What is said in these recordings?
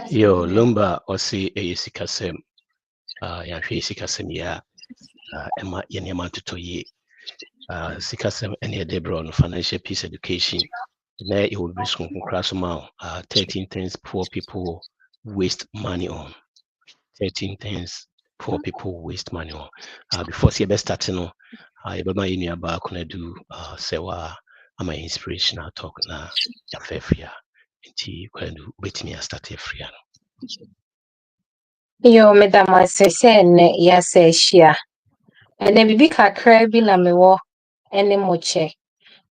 Yo, Lumba Osi Eyisikasem, Yanshi Sikasem ya, Emma Yenyaman Tutoye, Sikasem any Debron, financial peace education. Now it will be some crash amount, 13 things poor people waste money on. 13 things poor people waste money on. Before see best starting, I remember in your back when I do sewa. I'm an inspirational talk na ya fefria. Inti when do wait me start fria. Yo, Madam, I say, yes, share. And then bibi kakra bi na mewo ene moche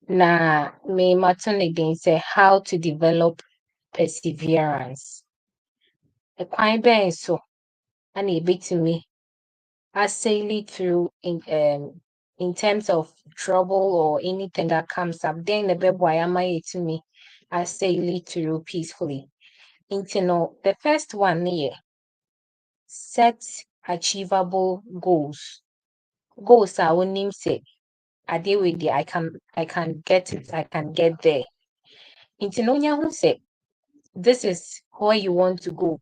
na me maton again say how to develop perseverance. A kwan ben so and e betimi sail through in terms of trouble or anything that comes up. Then the bebo ayama to me I sail through peacefully. The first one here, set achievable goals. Goals are onim say I deal with the I can get it, I can get there. Who say this is where you want to go.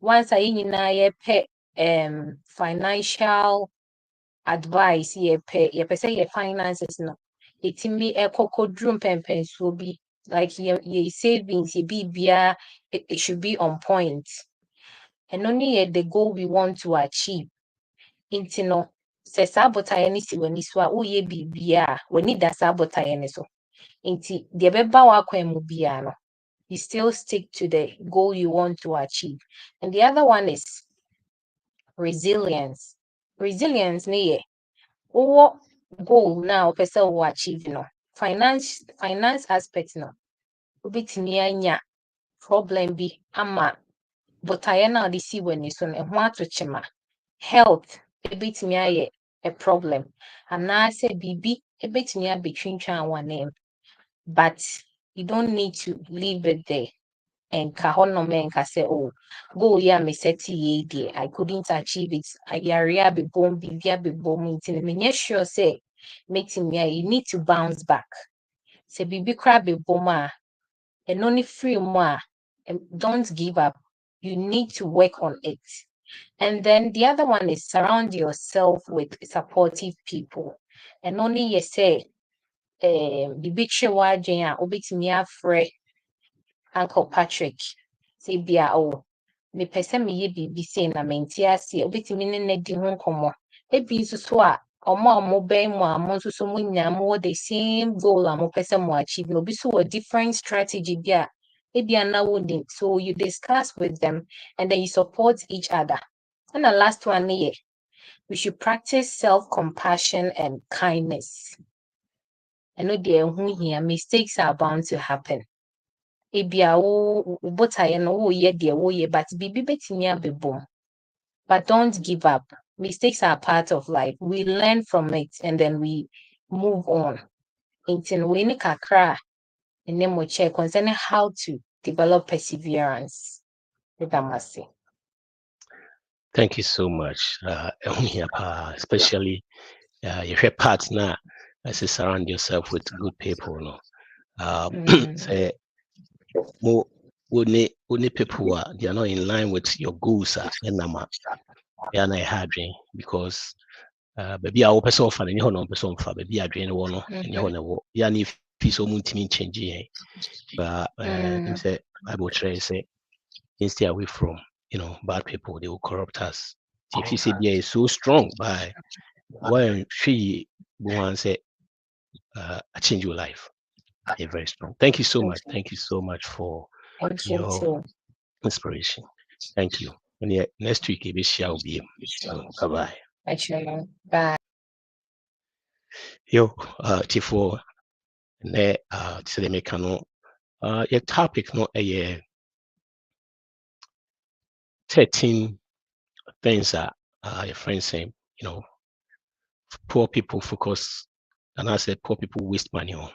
Once I pay financial advice, ye say your finances no. It me a cocoa drum pempens will be like ye savings, ye be it should be on point. And only the goal we want to achieve. Se sabotaye ni si wani so a woyɛ bibia wani da sabotaye ni so nti de beba wakwan mu bia no you still stick to the goal you want to achieve. And the other one is resilience ne ye wo goal now person wo achieve no finance aspect no obetimi anya problem bi ama botaye na de si wani so no ho atochema health ebetimi aye a problem and I say bibi ebetimi abetwintwan wane but you don't need to leave it there and kahono men ka say oh go ya me set ye there I couldn't achieve it ayaria be bomb bibia be bomb intin me sure say metimi you need to bounce back say bibi kra be bomb and only free more don't give up you need to work on it. And then the other one is surround yourself with supportive people. And only you say, the big show obitimi afre Uncle Patrik. Say bia oh, me pese me ye bibi say na menti ase obitimi ne di ho nkomo. Ebi nso so a omo ben mo amo nso so mo nya mo the same goal amo pese mo achieve. No bi so a different strategy bia. Ebi ana so you discuss with them and then you support each other. And the last one here, we should practice self-compassion and kindness. I know there mistakes are bound to happen. Ebia but bibi betimi abebom. But don't give up. Mistakes are part of life. We learn from it and then we move on. Intin we ni kakra and then we check concerning how to develop perseverance. Thank you so much. Especially your part now as you surround yourself with good people. No? Say more only people they are not in line with your goals and nama they are not having because baby our person for any one person for baby I drain one and you know yeah if he's so multi changing but say Bible say stay away from bad people. They will corrupt us. If you say they is so strong by why she one say I change your life. They're very strong. Thank you so much. Thank you so much for Thank you your too. inspiration. Thank you. And yeah, next week we shall be. Bye bye. Bye. Yo, Tifo, ne to the mekano. Your topic no a 13 things that your friends say, poor people focus, and I said poor people waste money on.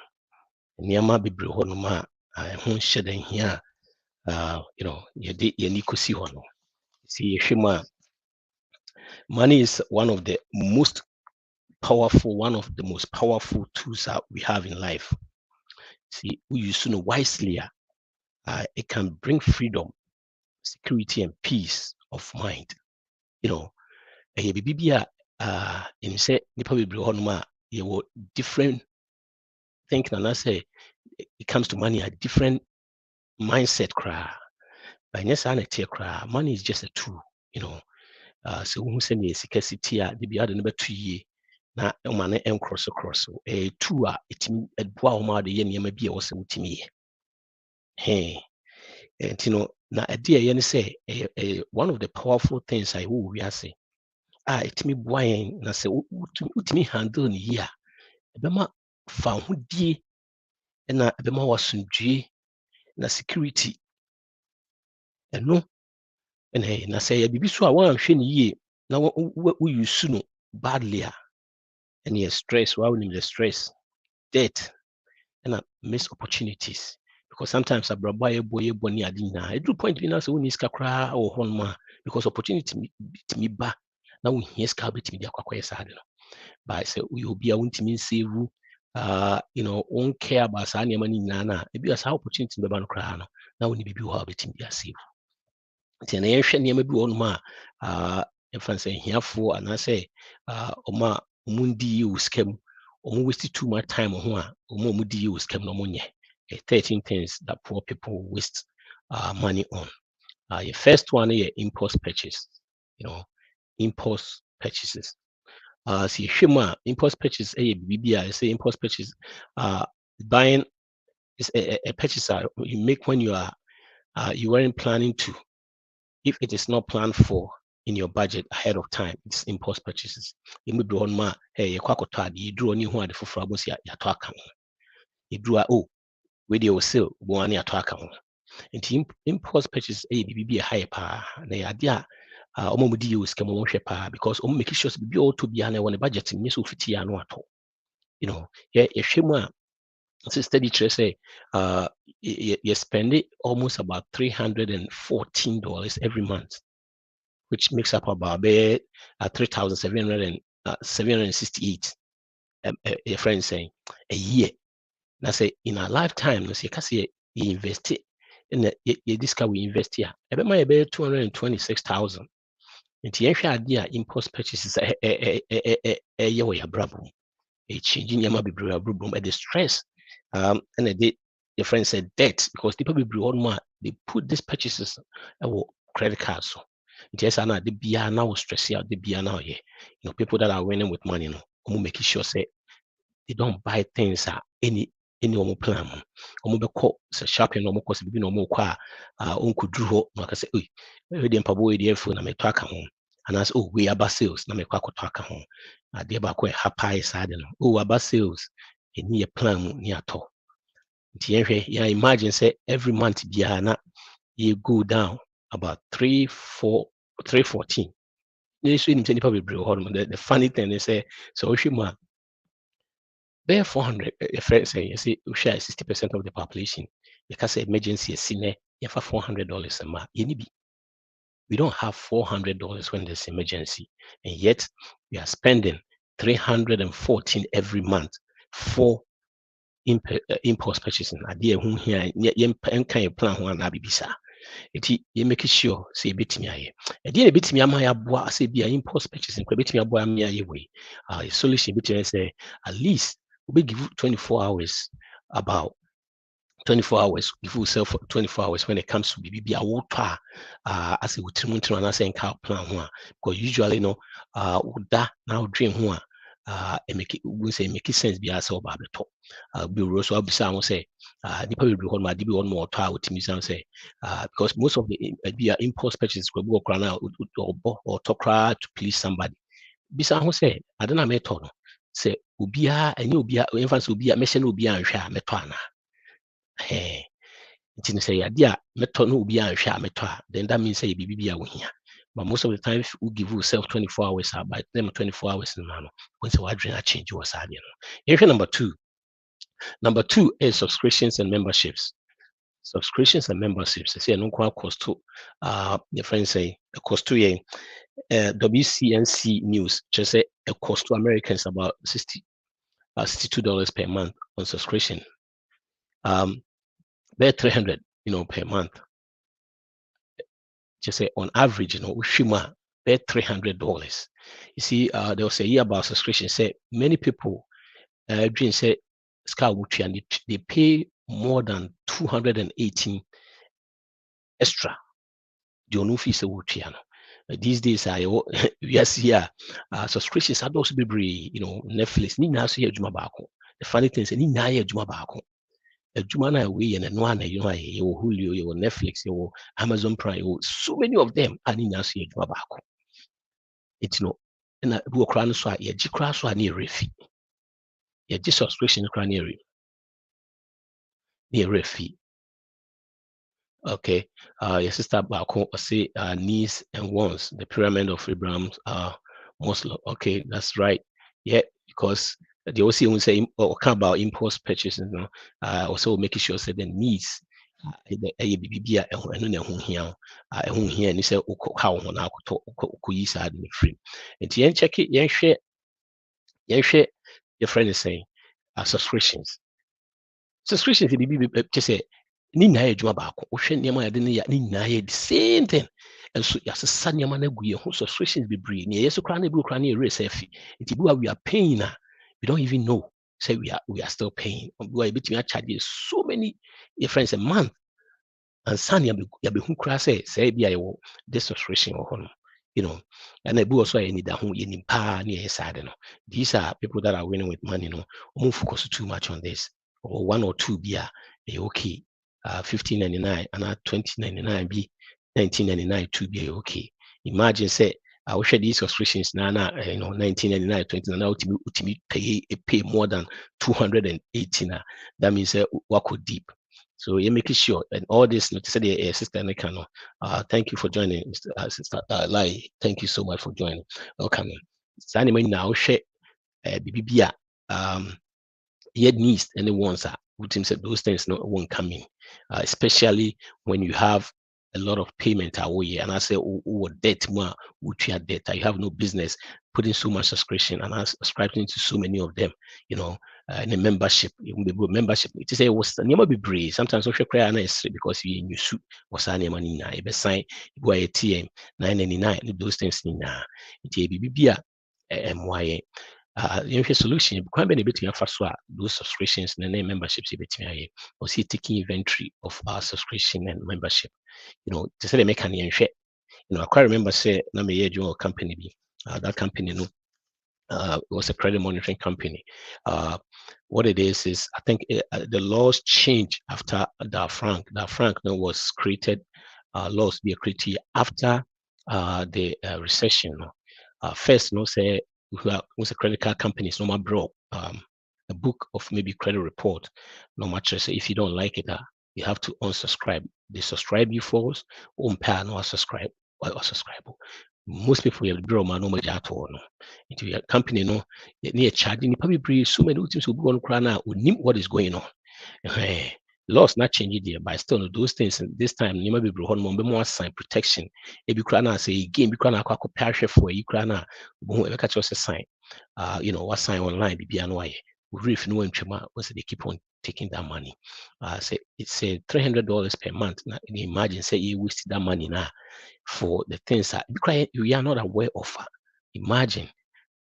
Nneɛma bebree hɔ nom a ɛho nhyɛ da nhia yɛde yɛni kɔsi hɔ no. See, money is one of the most powerful tools that we have in life. See, we use it wisely. It can bring freedom, security, and peace of mind. Ɛyɛ biribi bi a ɛnim sɛ nipa bebree hɔ nom a yɛwɔ different thinking, and I say it comes to money a different mindset cry. But yes, money is just a tool. So who send a scarcity the be other number 2 year na money and cross a two it wow ma the yen yama be also with me. Hey, and na a dear yen say one of the powerful things I will we are say it me wine na say me handle ni here. Bema found who die na bema was na security and no and hey na say bibi so a wan hwe ni yie na we use no badly and yes stress why we need the stress debt and miss opportunities because sometimes a braba boy boni adina I do point bi na so we ska kra or honma because opportunity to me ba na we hear ska bit me akwakoye sad no but say we will be a wontimi save won't care about sa neema ni nyina na e bi as opportunity be ba no kra no na we ni bibi ho bit me save nti na yɛhwɛ nneɛma bi wɔ nom a ɛfa sɛ hiafoɔ anaasɛ ɔma ɔmundi yie wɔ sika mu ɔmo waste too much time ho a ɔmo di yie wɔ sika mu na ɔmo nyɛ 13 things that poor people waste money on. Your first one is impulse purchase. Impulse purchases. See, impulse purchase BBI say impulse purchase. Buying is a purchase you make when you weren't planning to. If it is not planned for in your budget ahead of time, it's impulse purchases. You may be on ma hey you draw new one for frabos ya talk. You draw video sale one ya talk. And impulse purchase be a high power. Na idea omomudi use come on pa because make sure be all to be an one budget in so fiti anu ato. Shema steady trace say you spend it almost about $314 every month, which makes up about 3,768 a friend saying a year. Now say in a lifetime, you can say you invest it in this car we invest here. About my 226,000. And the idea impulse purchases a brabo. A changing yama be brabo at the stress. And the friend said debt because people be more they put these purchases credit cards. So yes, I know the BR now stress out the BR now here. People that are winning with money, making sure say they don't buy things any normal plan. Call say shopping normal cost be normal kwa uncle drew no ka say we dey mpabo we dey phone na me talk home and as we about sales na me kwa talk home dey ba ko happy side no about sales any plan ni ato nti yeah imagine say every month bia na you go down about 314. This is the funny thing is say so if you there 400 say you see we share 60% of the population because emergency is seen you have $400 a month we don't have $400 when there's emergency and yet we are spending 314 every month for impulse purchasing. Idea who here and kind of plan one abibisa. You make sure say bit me. A dear bit me my abwa say be impulse purchasing, bit me abwa me way. Solution between say at least we give 24 hours about 24 hours, give yourself 24 hours when it comes to BBB water as a wutrimuntu and as a cow plan one. Because usually no that now dream one make it we say make it sense be as about the top. Be also abisa say nipa will be on my DB one more tower with me say because most of the impulse purchases will go around or talk to please somebody. Bisa who say I don't know method say ubia and you be infants will be a mission will be a share metana. Hey, it's in say idea meto no be an hwa meto then that means say bibi a wo hia. But most of the time we give yourself 24 hours by them 24 hours in man when say what dream change was sad you know. Number two is subscriptions and memberships. Subscriptions and memberships say no cost to your friends say a cost to ye WCNC news just say a cost to Americans about $62 per month on subscription. They're 300, per month. Just say on average, Ushima, they're $300. You see, there was a year about subscription. Say many people, dream say, and they pay more than 218 extra. The only fee say these days, yes, here, subscriptions are also be Netflix. Ni na so here juma baako. The funny thing is, ni na here juma baako. Juma na we and no one, you Julio, you Netflix, you Amazon Prime, so many of them are in us here juma baako. It's no, and we are crying so ye jikra so ani refi. Ye just subscription crying near refi. Okay, your sister baako say needs and wants the pyramid of Abraham's Muslim. Okay, that's right. Yeah, because they also say or come about impulse purchases, also making sure that the needs a BBB and no here and you say how on our could side in the free. And the check it, share your friend is saying subscriptions. Subscriptions just say ni na adwuma baako wohwɛ nneɛma yɛde ne ni na yɛ the same thing nso yɛasesa nneɛma no agu yɛn ho subscriptions bebree ne yɛyɛ so koraa na ebi koraa na yɛwerɛ sɛ afi nti bi we are paying we don't even know say we are still paying we are between charge so many your friends a month and san yɛbɛhu koraa sɛ bi a yɛwɔ this subscription wɔ hɔ no and ebi also yɛ nida ho yɛ nimpa ne yɛ saa de no these are people that are winning with money ɔmo focus too much on this or one or two bi a okay. $15.99 and $20.99 be $19.99 to be okay. Imagine say I wish these subscriptions now $19.99 $20 pay more than $280 that means work deep. So you're making sure and all this say sister Nekano. Thank you for joining, Sister Lai. Thank you so much for joining. Welcome. Anyway, now share BBBia yet needs and the ones are those things won't come in, especially when you have a lot of payment away. And I say, debt more, which you are debt. You have no business putting so much subscription and subscribing to so many of them. In a membership, membership. It is a was never be brave. Sometimes social cry because you in your suit was any money now. You sign go ATM $9.99. Those things now. It be MYA. Solution quite a bit those subscriptions and then memberships or see taking inventory of our subscription and membership. To say they make an share. I quite remember say na me join company that company was a credit monitoring company. What it is I think the laws changed after the Frank was created. Laws be created after the recession. First, say who's a credit card company is normal bro a book of maybe credit report. No matter say if you don't like it, you have to unsubscribe. They subscribe you first, pay no subscribe or subscribe. Most people will draw man no much at all. Into your company, near charging you probably bring so many things will be on crana would know what is going on. Laws not changing there, but still those things. And this time, you might be more sign protection. If you can say game, you can parish for you can catch us a sign. What sign online be no way. If no one was they keep on taking that money. Say it's $300 per month. Now imagine say you waste that money now for the things that you are not aware of. Imagine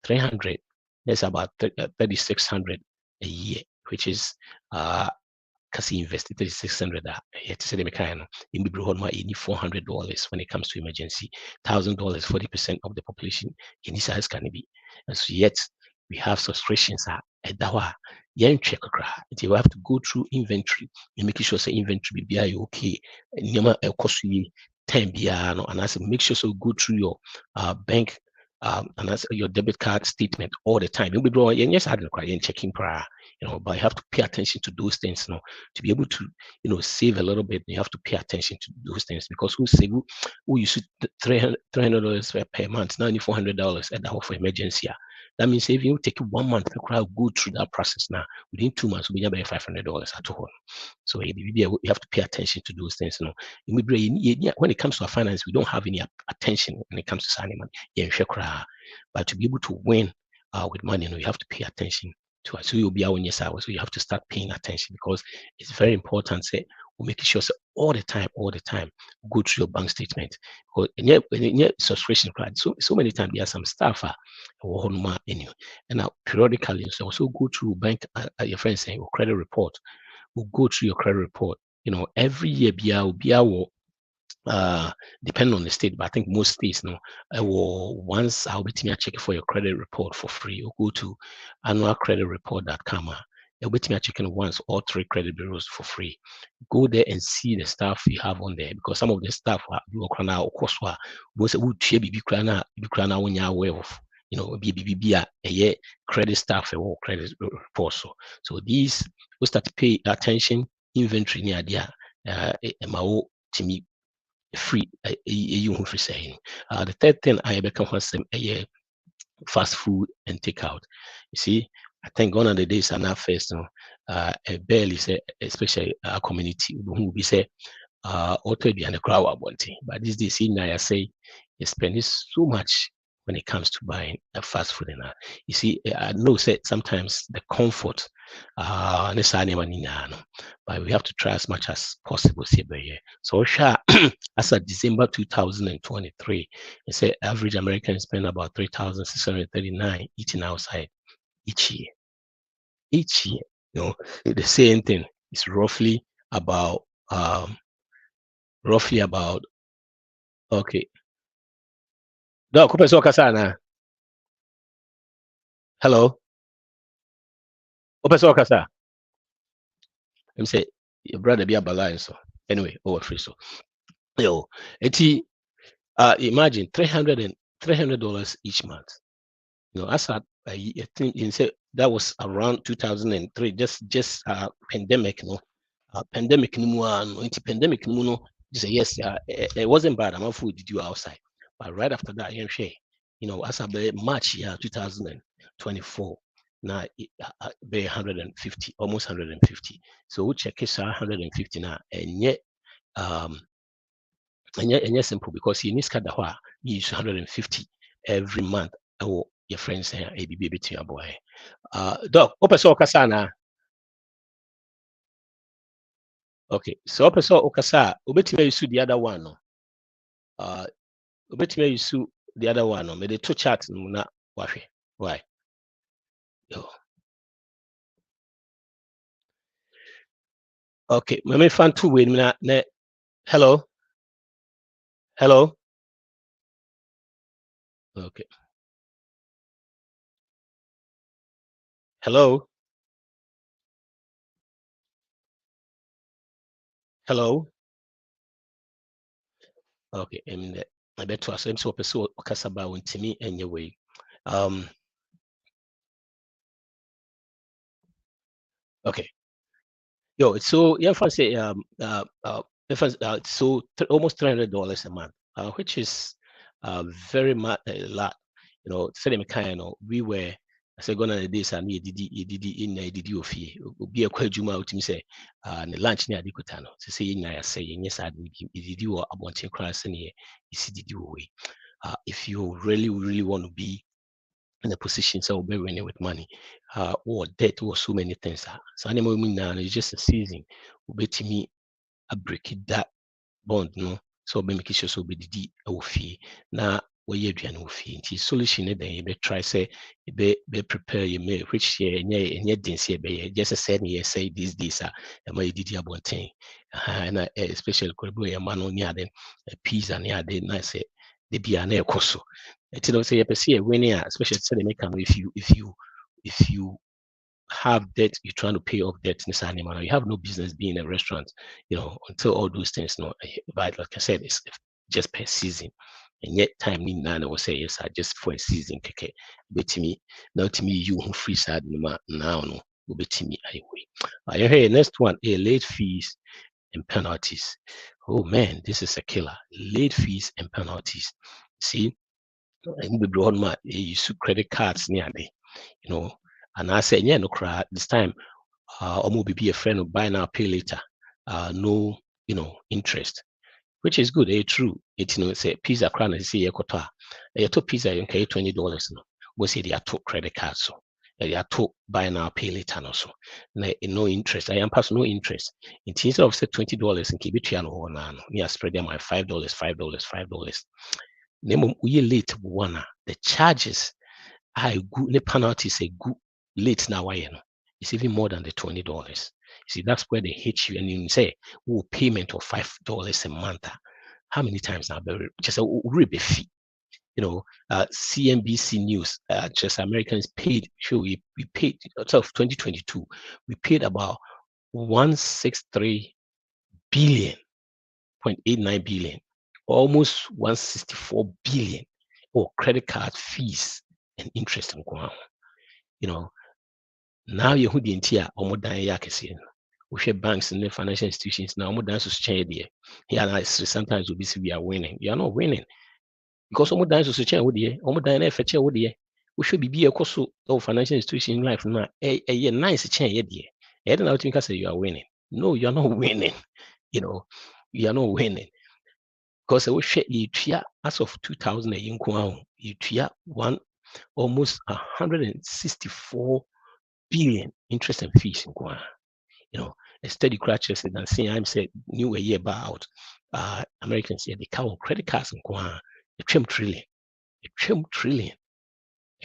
300. That's about 3,600 a year, which is kasi invest 3,600 yet say the mechanic in be $400 when it comes to emergency, $1,000, 40% of the population in this size can be. And so yet we have subscriptions at dawa yen check. You have to go through inventory and making sure say inventory be okay. Nyama cost you 10 and I say make sure so go through your bank and that's your debit card statement all the time. You'll be drawing yes, I had checking prior, but you have to pay attention to those things, to be able to, save a little bit. You have to pay attention to those things because who save who you should $300 per month, now only $400 at the for emergency. That means if you take 1 month to go through that process now, within 2 months, we'll be $500 at all. So you have to pay attention to those things. When it comes to our finance, we don't have any attention when it comes to signing money. But to be able to win with money, you have to pay attention to it. So you'll be out on your side. So you have to start paying attention because it's very important. Say we're making sure all the time, go through your bank statement. Because in your subscription card, so many times there are some stuff anyway. And now periodically, so also go through bank. Your friends saying your credit report. We'll go through your credit report. Every year, depending on the state, but I think most states will once I'll be checking for your credit report for free. You go to annualcreditreport.com. You'll be checking once all 3 credit bureaus for free. Go there and see the stuff you have on there because some of the stuff you can now, of course, most would share be when you're aware of. Be a credit staff or credit report. So these we start to pay attention. Inventory near there, to me free. The third thing I become a fast food and takeout. You see, I think gone are the days are now first. Barely say, especially our community who will be say, auto be and the crowd wanting. But this day, see, I say, you spend so much when it comes to buying a fast food. And you see, I know say sometimes the comfort, but we have to try as much as possible. So, as of December 2023, they say average Americans spend about $3,639 eating outside each year. Each year, the same thing is roughly about okay. Doc, hello. I'm say your brother be a balance. So anyway, over free so. Imagine $300 each month. As I think you say that was around 2003, just pandemic, pandemic pandemic you say yes, it wasn't bad. I'm not food did you outside, but right after that, as I March 2024, now be 150, almost 150. So we check it 150 now, and yet simple because you need you use 150 every month. Oh, your friends say ABB between your boy. Doc, open so kasana. Okay, so open so okasa, ubetime use the other one. Ubetime use the other one. May the two chat na wafi. Why? Yo. Okay, me fan two way na hello. Hello. Okay. Hello. Hello. Okay, I bet to us so person okasaba wontimi anyway. Okay. So yeah, if I say so almost $300 a month, which is very much a lot. We were I said gonna the days and did in did of be a quadjuma to me say the lunch near Dicotano to say I say yes I did you or about class and did you away. If you really want to be in a position so be winning with money or debt or so many things. So anymore now it's just a season. Bet me a break it that bond no so be make sure so be didi a fee na wɔyɛ aduane wɔ fie nti solution ne then yɛbɛtry sɛ yɛbɛ prepare yɛ meal which yɛ ɛnyɛ den sɛ yɛbɛyɛ gye sɛ sɛ ne yɛsɛ these days a ɛma yɛdidi abɔnten na especially kɔrɔbi yɛ ma no ne ade pizza ne ade na sɛ de bia na ɛkɔ so nti no sɛ yɛpɛ sɛ yɛwene a especially sɛ de meka no if you have debt, you're trying to pay off debt in this animal. You have no business being a restaurant, until all those things. But like I said, it's just per season. And yet time in nine will say yes, I just for a season. Okay. But to me, now to me, you who free side now no will be to me anyway. Hey, next one, late fees and penalties. Oh man, this is a killer. Late fees and penalties. See, in the broad man, you use credit cards nearly, and I say, yeah, no cry this time. Or be a friend of buy now, pay later. No, interest, which is good. True. It say pizza crown and see ekota. You took pizza you pay $20 no. We say they are took credit card so. They are took buy now, pay later no so. No interest. I am pass no interest. Instead of say $20 and keep it here no na no. Me spread them my $5. Name we late one. The charges I good the penalty say good late now why it's even more than the $20. See, that's where they hit you and you say, oh, payment of $5 a month. How many times now? Just a really fee. CNBC News, just Americans paid, sure, we paid, so of 2022, we paid about 163 billion, 0.89 billion, almost 164 billion, or credit card fees and interest in Guam. Now you who the entire omodan yakesi. We share banks and the financial institutions now omodan so change there. Here sometimes we are winning. You are not winning. Because omodan so change with there. Omodan na feche with there. We should be a cost of financial institution in life now. A nice change there. I don't think I say you are winning. No, you are not winning. You are not winning. Because we share you as of 2000 you one almost 164 billion interest and fees in Guam. A steady crutches and seeing I'm said new a year about Americans here they count credit cards in Guam, a trillion. A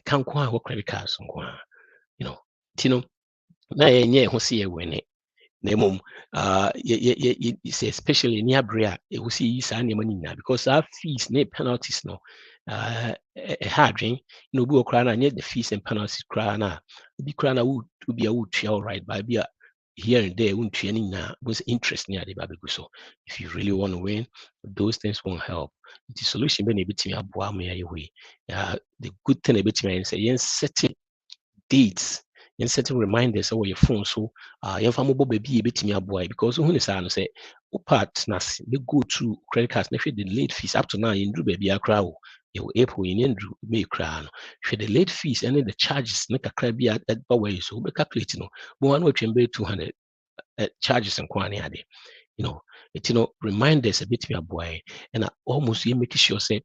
count what credit cards in Guam. Now who see a winning. Nemum say especially near Brea, it will see any money now because our fees, no penalties, no hard go cry and yet the fees and penalties cry now. Be crying would be a wood all right, but be here and there won't training now was interest near the baby. So if you really want to win, those things won't help. The solution be able to me me away. The good thing about me is say yes, set dates. And setting reminders over your phone so your family baby bit me boy because who is say partners they go through credit cards if the late fees up to now in do baby a crowd you April in may crown the late fees and then the charges make a crab at way so we calculate but one way to 200 charges and quantity reminders a bit me a boy and almost you make sure say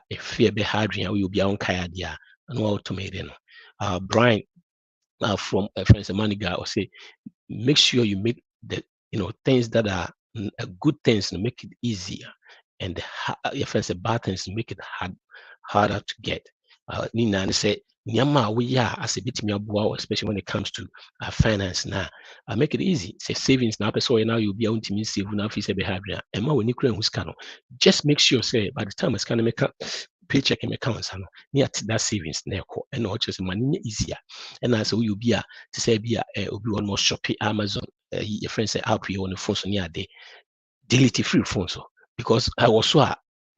if fear be hard you'll be on kaya dia and automated Brian from a friend's a money guy or say make sure you make the things that are good things to make it easier and your friends a bad things to make it harder to get. Nina say Nyama we are as a bit more especially when it comes to finance now. Make it easy. Say savings now, so now you'll be able to save now fees behavior. And when you who's just make sure say by the time it's gonna make up paycheck and accounts near that savings and not just money easier. And as you be to say be one more shopping Amazon your friends say out on the phone so near day delete free phone so because I was so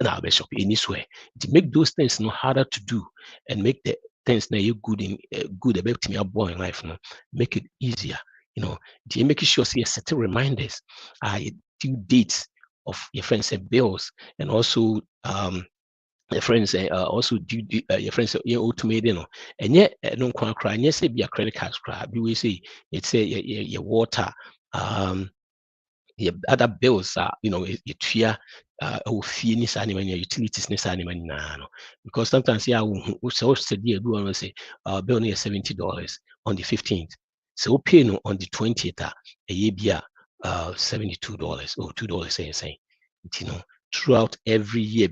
now be shop in this way to make those things harder to do and make the things now you good in good about me boy in life make it easier to make sure say set reminders due dates of your friends and bills and also your friends also do your friends automated and yet no cry and yes say be a credit card cry we say it's say your water other bills are, you fear fee ni saa nneɛma nyinaa, utilities ni saa nneɛma nyinaa no, because sometimes so said you do want to say bill no $70 on the 15th, so pay no on the 20th a year be $72 or $2 saying, throughout every year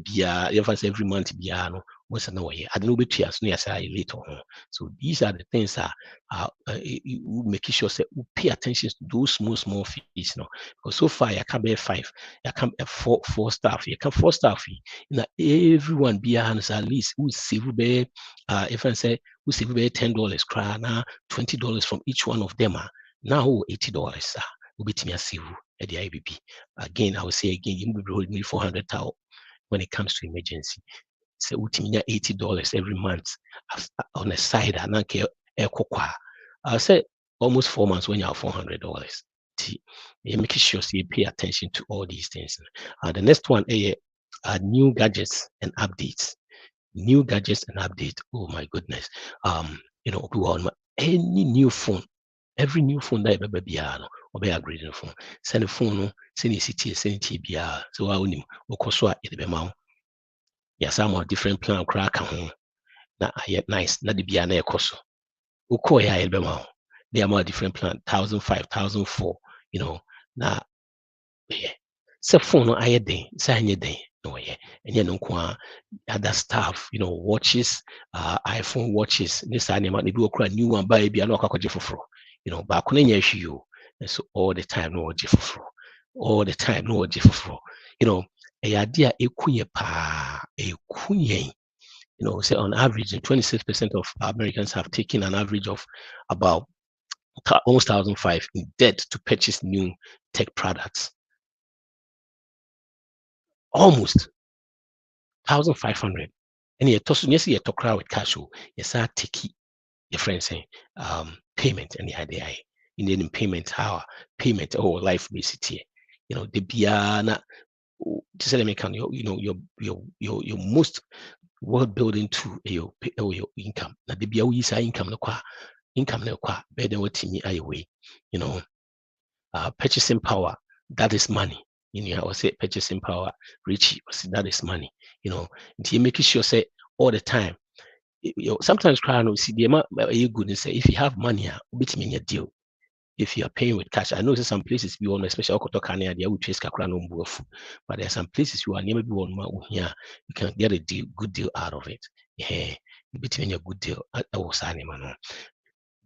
every month no once no way I don't know between as near say later on. So these are the things that making sure say we pay attention to those small fees, because so far you can't be 5, you can't four staff, you can't 4 staff, everyone be at least who save be if I say who save be $10 cry now $20 from each one of them now $80 will be to me save at the IBP. Again, I will say again, you will be holding me 400,000 when it comes to emergency. So we $80 every month on a side and I'll say almost 4 months when you have $400. You make sure you pay attention to all these things. The next one are new gadgets and updates. New gadgets and updates. Oh my goodness. Any new phone, every new phone that ever be or be upgrading phone. Send a phone, send a city, send TBR. So I will Okoswa it be mount. Yes, some more different plan crack home. Na nice, na the be na ekoso. Uko ya it be mount. They are more different plan, 1,500, 1,400, na yeah. So phone no aye den, say anye den. No yeah. And no kwa other stuff, watches, iPhone watches, this animal, they do a new one by be a local for. Back on any issue, and so all the time no for all the time no for a idea a kunye pa a kunye. Say on average 26% of Americans have taken an average of about almost 1,500 in debt to purchase new tech products. Almost 1,500. And you talk with cash. Yes, I take your friends saying payment and the idea in payment how payment or life basically. The biana to say make your most world building to your income. Now the bia income no kwa better what way. Purchasing power, that is money. I will say purchasing power, Richie, that is money. You making sure say all the time. Sometimes crying see the good and say if you have money, bit me a deal. If you are paying with cash, I know there's some places we on, especially Okotokania, they will chase Kakran, but there are some places you are never be on here. You can get a good deal out of it. Yeah, between a good deal.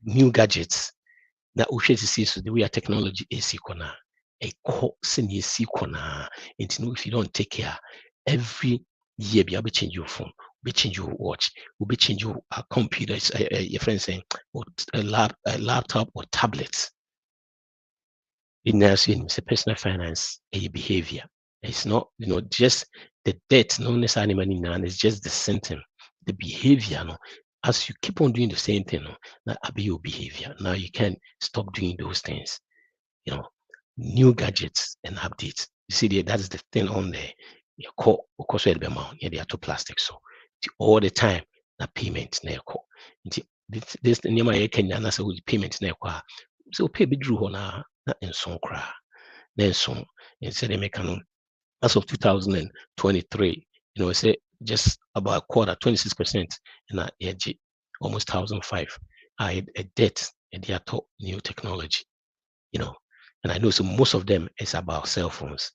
New gadgets. Now, we see so the way our technology is equal a senior sequana. And if you don't take care, every year be able to change your phone, be change your watch, will be change your computers, your friend saying, or a laptop or tablets. In nursing, personal finance, a behavior. It's not, just the debt, no necessarily money now, it's just the symptom, the behavior. As you keep on doing the same thing, that will be your behavior. Now you can stop doing those things. New gadgets and updates. You see, that is the thing on there. Your core, of course, they are two plastic. So all the time, na payment na core. This name I can answer with payment na core. So pay be drew na in some cry. Then some instead they make as of 2023, say just about a quarter, 26% in a almost 1,500 a debt and they are taught new technology, and I know so most of them is about cell phones,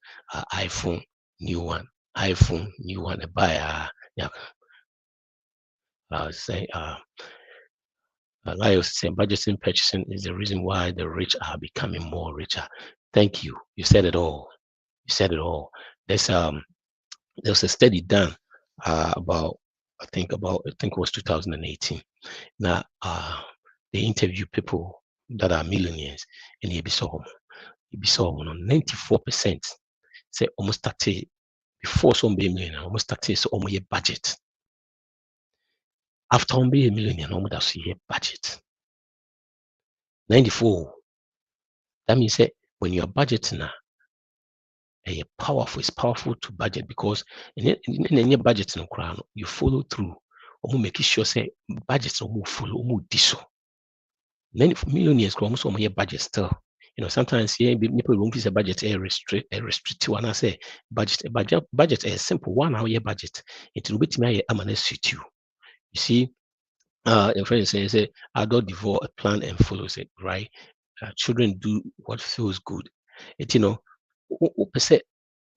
iPhone, new one, a buyer, say like I was saying, budgeting purchasing is the reason why the rich are becoming more richer. Thank you. You said it all. There's a study done about I think it was 2018. Now they interview people that are millionaires and you be so 94% say almost 30 before some be millionaire almost 30 so almost a budget. After on be a millionaire, almost see a budget. 94. That means that when you are budgeting now, it's powerful to budget because in any budget no crown you follow through or make sure say budgets or move follow move this. Many millionaires almost on your budget still sometimes people won't use a budget restrict one. I say budget a simple 1 hour budget. It will be to me a suit you. You see, your friend say adult develop a plan and follows it, right? Children do what feels good. Per se,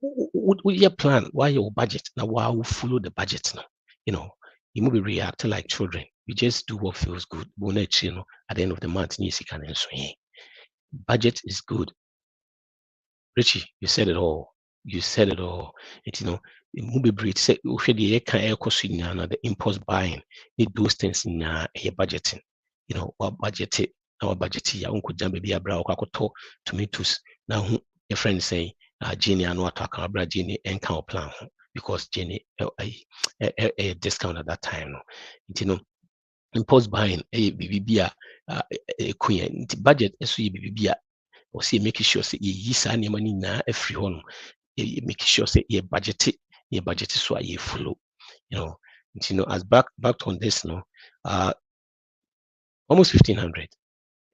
what your plan? Why your budget? Now, why will follow the budget now? You will be react like children. You just do what feels good. At the end of the month, you can budget is good. Richie, you said it all. You said it all. Movie breed say the impulse buying. Need those things in a budgeting. What budget it, our budget ya unko jambe bi abra okwakoto tomatoes. Now your friend say Jenny and what talk about Jenny and can plan because Jenny a discount at that time. Impulse buying a bibia queen budget so bibia or say making sure say ye any money na every one making sure say ye budget so ye follow as back on this almost 1,500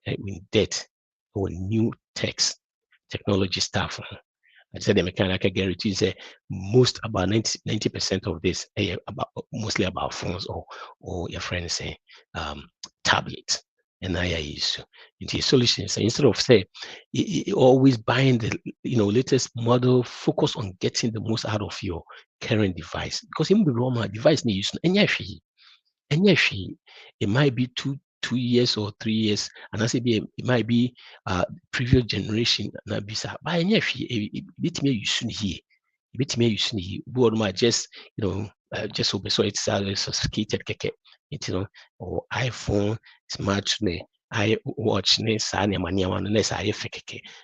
in debt or new technology stuff. I said the mechanical guarantee say most about 90% of this mostly about phones or your friends say tablets. And I use into solutions. Instead of say always buying the latest model, focus on getting the most out of your current device. Because even the Roma device need use and it might be 2 years or 3 years, and I say it might be previous generation na bisa. But it may use here. It may use here. Board might just just so it's sophisticated or iPhone, smart iWatch,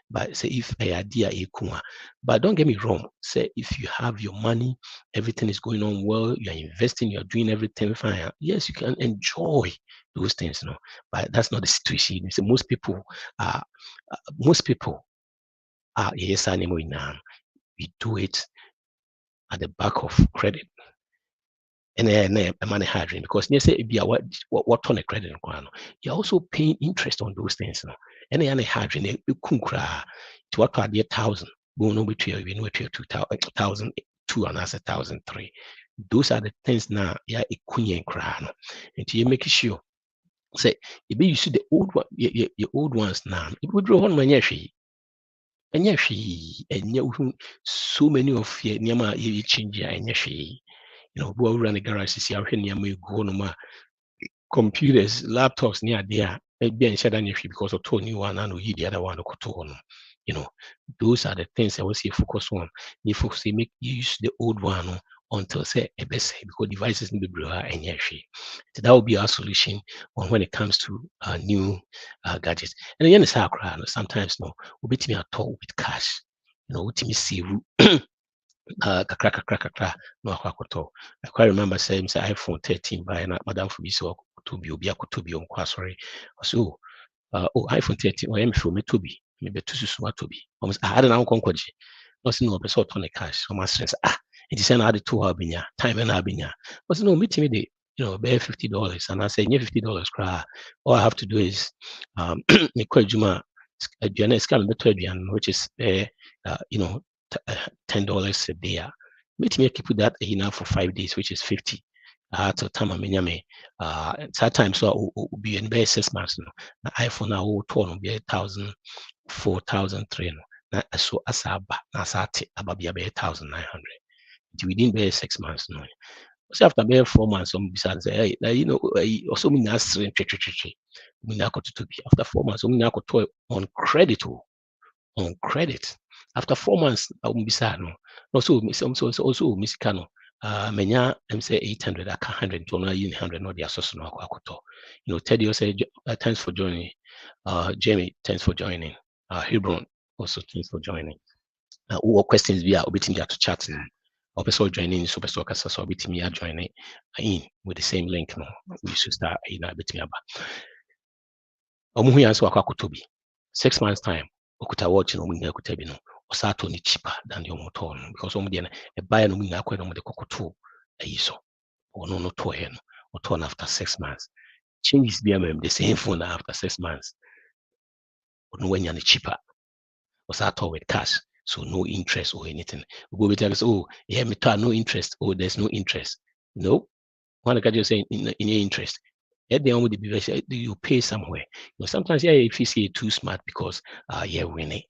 but say if a idea but don't get me wrong, say if you have your money, everything is going on well, you're investing, you're doing everything fine. Yes, you can enjoy those things, but that's not the situation. So most people are yes anymore now. We do it at the back of credit. And money hardring because you say what on a credit you're also paying interest on those things and then hardring it kunkra to what are the 1,000 go no between 2,002 and as 1,003. Those are the things now yeah and crown and you make sure say if you see the old one your old ones now it would draw on my and so many of your nyama you change and who run the garage see how you go no computers, laptops near there, be because of two new one and the other one those are the things I will say focus on. If you say make use the old one until say a best because devices need to be and so that will be our solution when it comes to new gadgets. And again, it's sometimes we'll be to me at all with cash. What me see kakra no akwakoto. I quite remember saying say iPhone 13 by na madam for bi so to bi obi akoto bi onko asori. So iPhone 13 or me for me to be me betu susu ato bi. Almost I had an uncle kwaji. No say no person turn the cash. So my stress it is na add to abinya time na abinya. But no meet me the pay $50 and I say $50 cry. All I have to do is me call Juma aduane scan beto aduane which is $10 a day. Let me keep that enough for 5 days, which is 50. To time amenyame. Sometimes so be in base 6 months. Na iPhone na will turn be 1,000, 4,003. Na so asaba na sati ababia be 1,900. Within be 6 months. No. So after be 4 months, some besides say, hey, also me na string to be after 4 months, we na on credit. On credit. After 4 months, I won't be sad. No, also Miss Kano. Menya say 800, I can 100 to 100, no, the associate no. Teddy also thanks for joining. Jamie, thanks for joining. Hebron also thanks for joining. What questions we are obiting to chat or person joining super soccer so obiting me joining in with the same link. No, we should start in a bit me about. Omuhu answer akwakotobi 6 months time. Okuta watch no munya kutabi no osato ni cheaper than the omoton because omo a buy no munya akwa no de kokoto ayiso or no to hen or turn after 6 months changes be the same phone after 6 months no when you cheaper was at all with cash. So no interest or anything. We go with oh, yeah, me too, no interest. Oh, there's no interest. No. One can just say in your interest. At the end of the business, you pay somewhere. Sometimes yeah, if you see too smart because yeah, winning.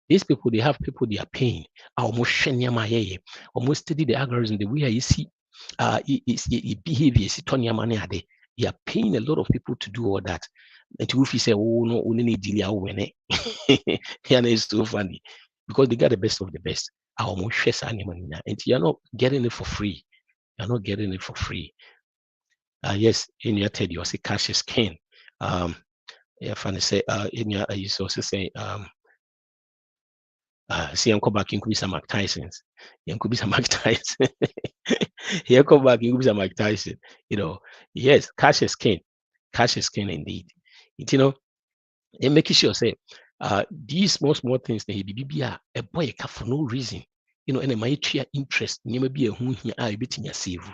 These people, they have people they are paying. Almost study the algorithm, the way you see behavior, they are paying a lot of people to do all that. And if you say, oh no, only need deal win it. Yeah, it's so funny because they got the best of the best. And you're not getting it for free. You're not getting it for free. Yes, in your TED, you say cash is king. Yeah, funny say, in your, you also say, see, I'm come back in Kubisa Mike Tyson's. In Kubisa Mike Tyson. Here come back in Kubisa Mike Tyson. Yes, cash is king. Cash is king indeed. And making sure say these small things they be a boy for no reason. And a my interest, never be a who here I bit in your save.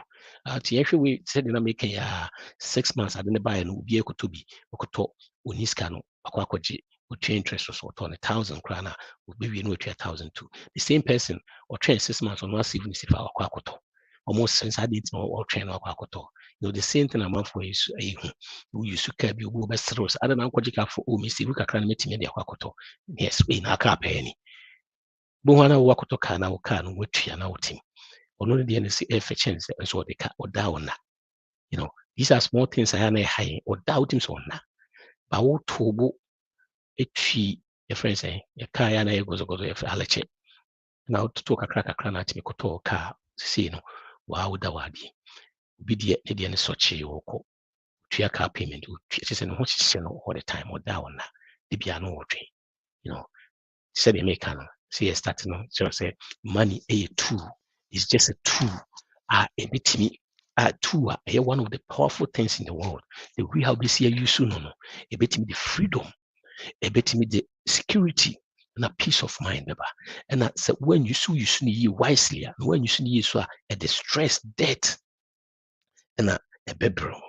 To actually we said in America 6 months I didn't buy and be able to be okoto uniskano akwakoji with interest or sort on 1,000 krana will be no 1,000 too. The same person or train 6 months on one even if I akwakoto. Almost since I did or train akwakoto. The same thing I'm for is a you suka bi obo besere so ada na nkɔgye for o mesi wu kakra na metimi de akɔtɔ yes we na aka pɛni bo hana wo akɔtɔ ka na wo ka no watua na wotim ono ne de ne se efe chance so de ka oda ona these are small things I na high oda wotim so ona ba wo tobo etwi your friends say your car ya na yegozo gozo efe aleche na wototo kakra na atimi kɔtɔ ka see no wa woda wadi bi de ne de ne soche wo ko tua car payment just no ho hyehyɛ no all the time or down na de bia no wɔdwe said the make say start no so say money a tool is just a tool a bit me tool one of the powerful things in the world the we have this year use no a bit me the freedom a bit me the security and a peace of mind and that's when you see wisely and when you see so a distress debt and a bedroom.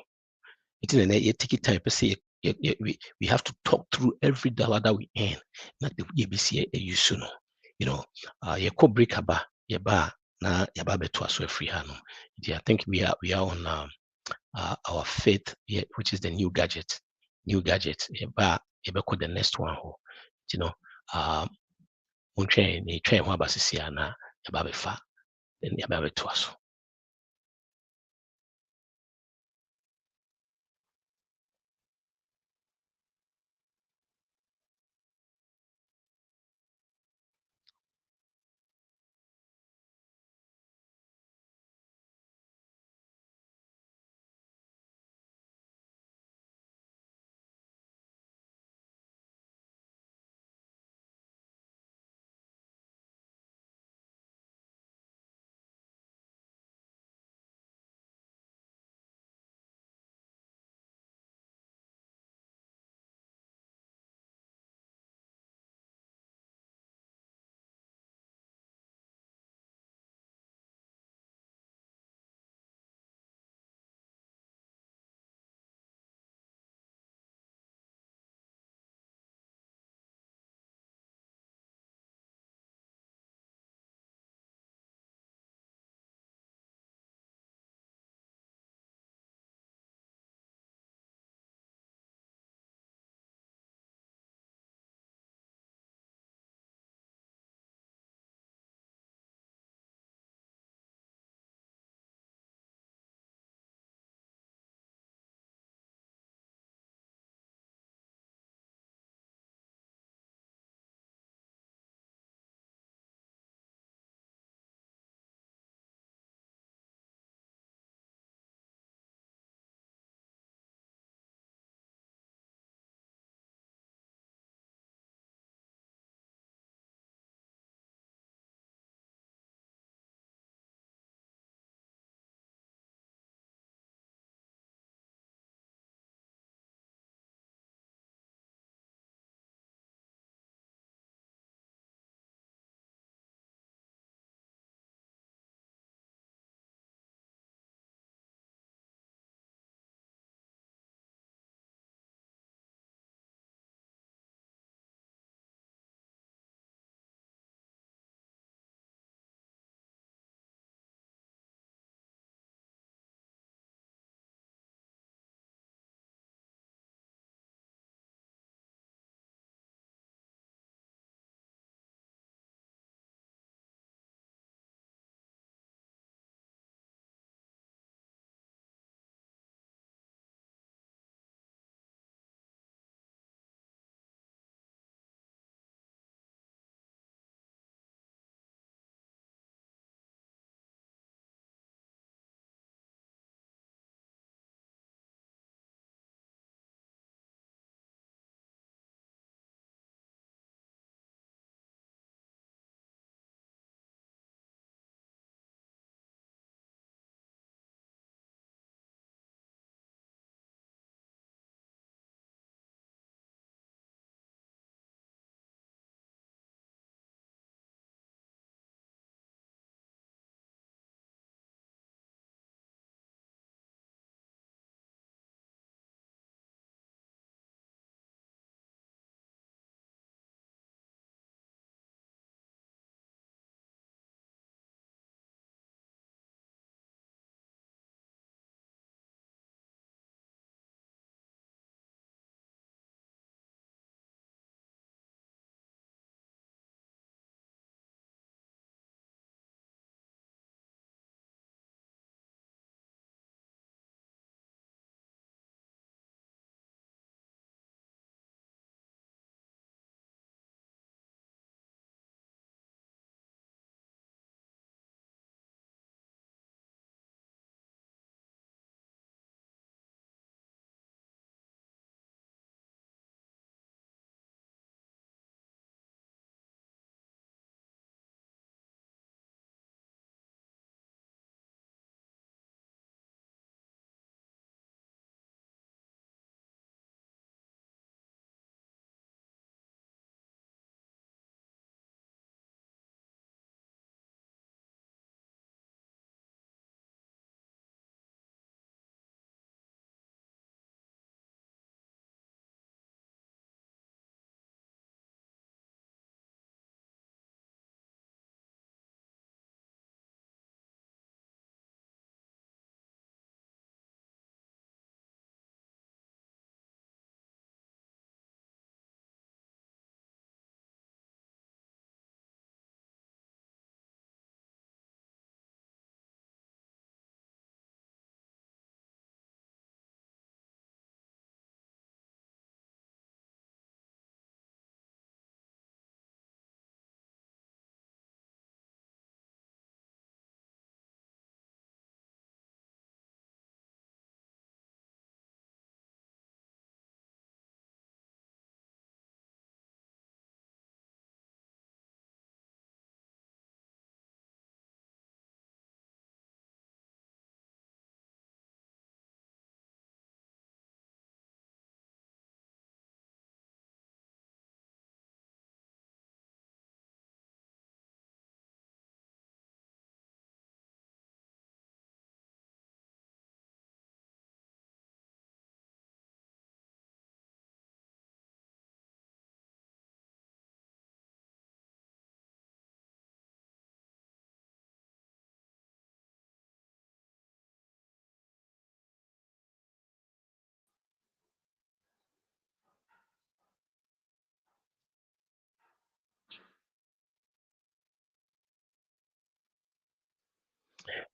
You take time to say we have to talk through every dollar that we earn. Not the ABC you soon. You could break aba yaba na yaba beto aso free hano. I think we are on our faith, which is the new gadget. Yaba could the next one ho. Train ho abasisi na yaba befa then yaba beto aso.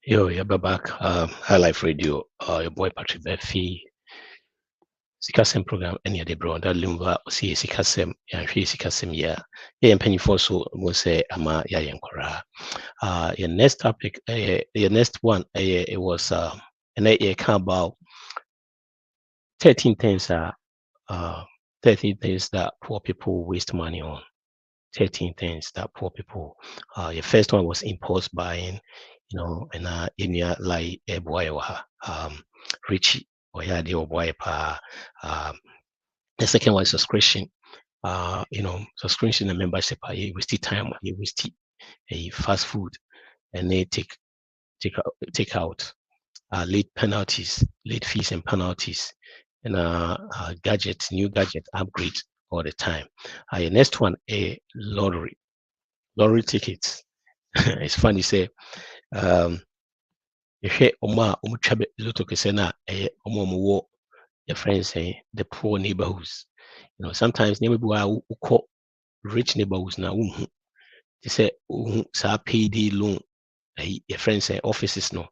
Yo, yeah, back. High Life Radio. Your boy Patrik Barfi. Sikasem program. Any other bro? That lumba. See Sikasem. Yeah, she Sikasem. Yeah. Yeah, and penny for so we say ama ya yankora. Your next topic. Your next one. It was and it came about 13 things. 13 things that poor people waste money on. 13 things that poor people. Your first one was impulse buying, and in your like a boy Richie or yeah, the boy pa. The second one is subscription. Subscription and membership. You waste time. You waste a fast food, and they take out late penalties, late fees and penalties, and gadgets, new gadget upgrade all the time. Your next one, a lottery tickets. It's funny say yɛhwɛ ɔmo a ɔmo twa lotto kɛse no a ɛyɛ ɔmo a ɔmo wɔ your friends say the poor neighborhoods. Sometimes neighbor bi wɔ a wokɔ rich neighborhoods na wohu te sɛ wohu saa payday loan your friends say offices no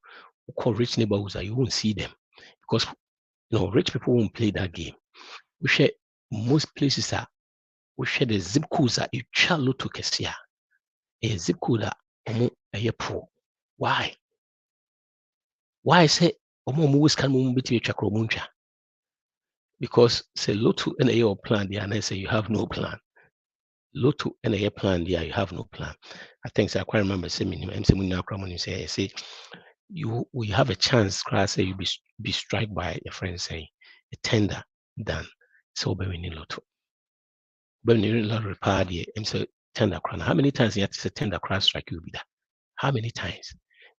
wokɔ rich neighborhoods you won't see them because rich people won't play that game. We share most places we share the zip codes you ɛtwa lotto kɛse a zip code a ɔmo ɛyɛ poor. Why say ɔmo a ɔmo wɔ sika no ɔmo betumi atwa kora ɔmo ntwa? Because say lotto and a plan there and I say you have no plan. Lotto and a plan there you have no plan. I think so I quite remember saying say you have a chance say you be struck by a friend say a tender than so be winning lotto. But you lottery party say tender crown. How many times you have to say tender crown strike you be that? How many times?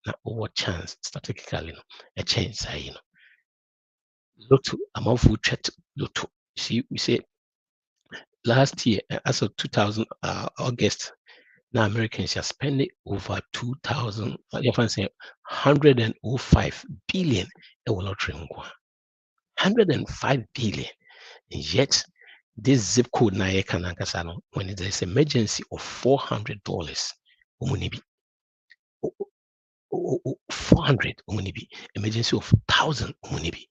Now what chance statistically a chance lotto amount for chat lotto. See we say last year as of 2000 August now Americans are spending over 2,000 if I say 105 billion in lottery 105 billion, and yet this zip code na when there's emergency of $400 omunibi 400 omunibi emergency of 1,000 omunibi,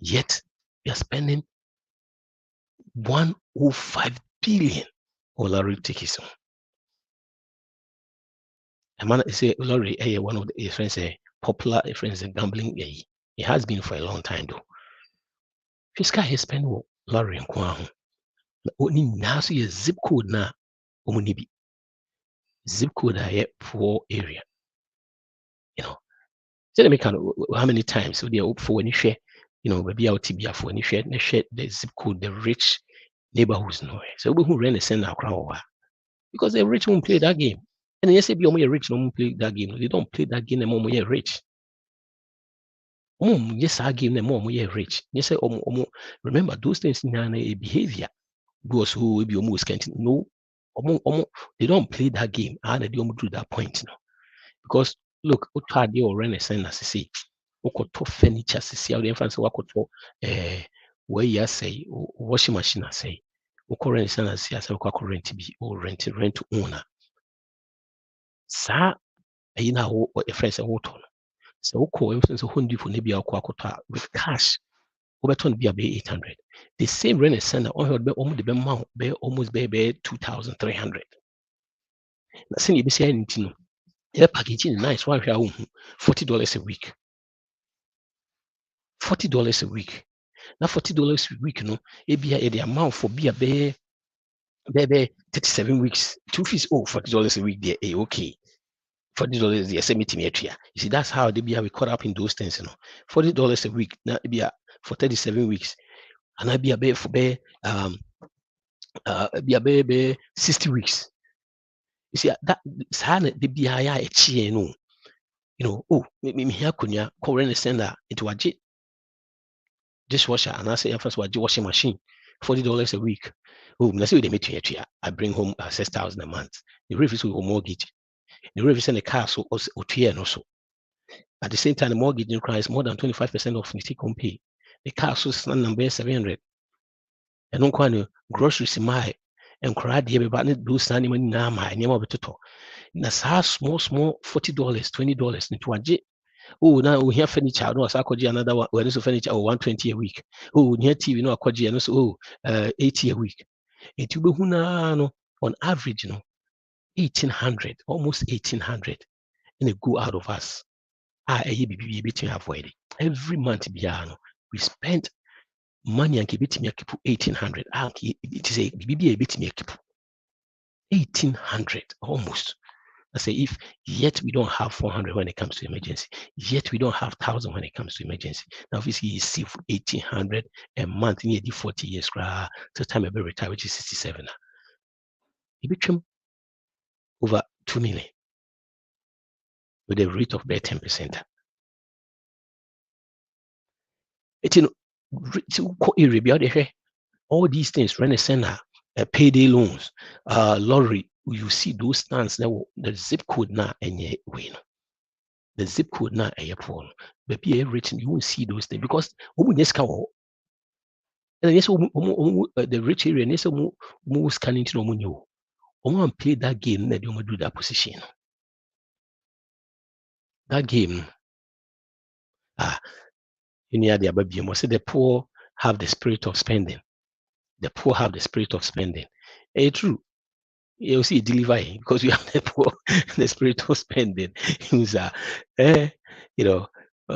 yet we are spending 105 billion on lottery tickets. A man say lottery one of the friends popular friends gambling it has been for a long time though. This guy has spent lottery and only now see a zip code na omunibi zip code poor area. Tell me how many times so they are for when you share, maybe out TBA for when you share the zip code, the rich neighborhoods no. So we who rent a send our crowd because the rich won't play that game. And yes, be rich no play that game. They don't play that game and more rich. Yes, I game them more rich. Yes, remember those things in a behavior. Those who will be almost can't no they don't play that game and they don't do that point now. Because look, what are they already saying as say Okoto furniture sisi out the influence wakoto where you say washing machine say current sana as rent be or rent owner. Sa na wo a friend say what on. So influence Home for maybe with cash. Overton be 800. The same rent center on be almost the amount be almost be 2,300. Na say you be saying anything. Yeah, packaging nice. Why $40 a week. $40 a week. Now $40 a week, the amount for be 37 weeks. 2 fees $40 a week there. Okay. $40 there. Send me to me. You see, that's how they be we caught up in those things, $40 a week. Now be for 37 weeks. And I be a for be 60 weeks. You see that the be me here kunya current sender it was dishwasher and I say first washing machine $40 a week. Let's say they make you I bring home 6,000 a month. The ref is with mortgage. The ref is in the car so also and also. At the same time, the mortgage requires more than 25% of the take home pay. The car so stand number 700. And don't groceries in my and crowd here about do standing money now my name of it. na saa small $40 $20 into waje. Oh, now we hear furniture no asakoji another one when so furniture 120 a week. Oh, near TV no akoji no so 80 a week. It you be no on average 1800, almost 1800 and it go out of us. Between avoid it. Every month we spend money and keep it me keep 1800. It is a bit me keep 1800 almost. I say if yet we don't have 400 when it comes to emergency, yet we don't have 1,000 when it comes to emergency. Now obviously you see 1800 a month in 40 years to time I retire, which is 67. You become over 2 million with a rate of about 10%. All these things, Renaissance, payday loans, lottery, you see those stands now, the zip code now, and you win. The zip code now, and you phone. But be written, you won't see those things because and yes, the rich area, and yes, more scanning to no money. One play that game, that you do that position. That game, in the baby, must say the poor have the spirit of spending. The poor have the spirit of spending. It's true. You see, deliver because we have the poor, the spirit of spending.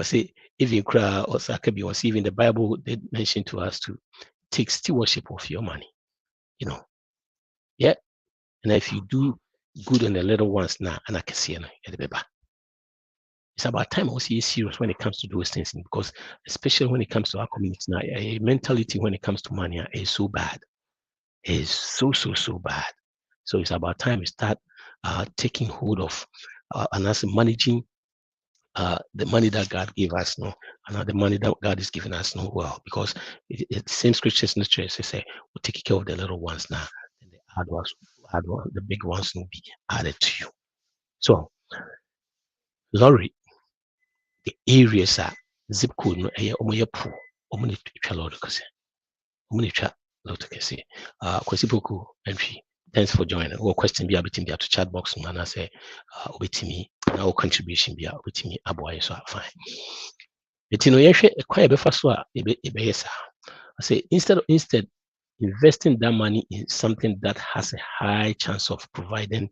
See, even cry or sakabi or even the Bible did mention to us to take stewardship of your money. Yeah. And if you do good on the little ones now, and I can see it, it's about time also is serious when it comes to those things because especially when it comes to our community now, a mentality when it comes to money is so bad. It's so bad. So it's about time we start taking hold of and as managing the money that God gave us, and the money that God is giving us, well, because the same scriptures in the church say, we'll take care of the little ones now, and the big ones will be added to you. So, Laurie, the areas are zip code no poor, Kwesipoku entry. Thanks for joining. Or question be able to chat box and I say obetimi na contribution be obetimi aboy so fine. But a quite befa so I say instead investing that money in something that has a high chance of providing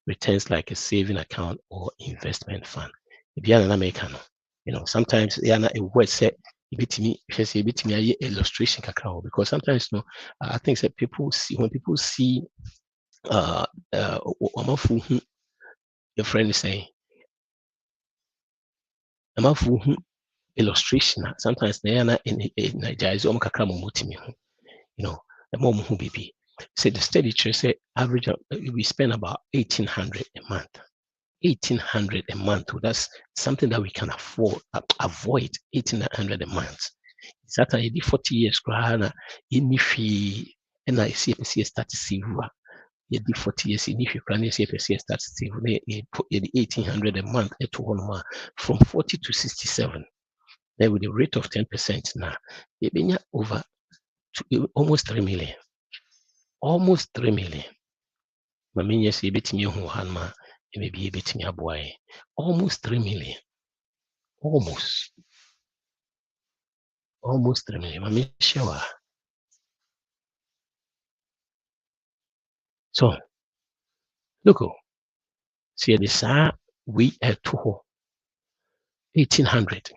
returns like a saving account or investment fund. If you're an American, sometimes a word set a bit me illustration because sometimes I think that people see when people see your friend is saying illustration sometimes they are not in Nigeria is the more who baby say the study say average we spend about 1,800 a month. 1,800 a month. That's something that we can avoid 1,800 a month. It's at 40 years, in if he and I see a start to see who are 40 years in if you can see a start to see 1,800 a month at one from 40 to 67. Then with the rate of 10% now, you're over almost 3 million. Almost 3 million. Mami yes, you bet me who hanma, you may be a bit me a boy. Almost 3 million. Almost 3 million. Mami sure. So, look, see this we are 1,800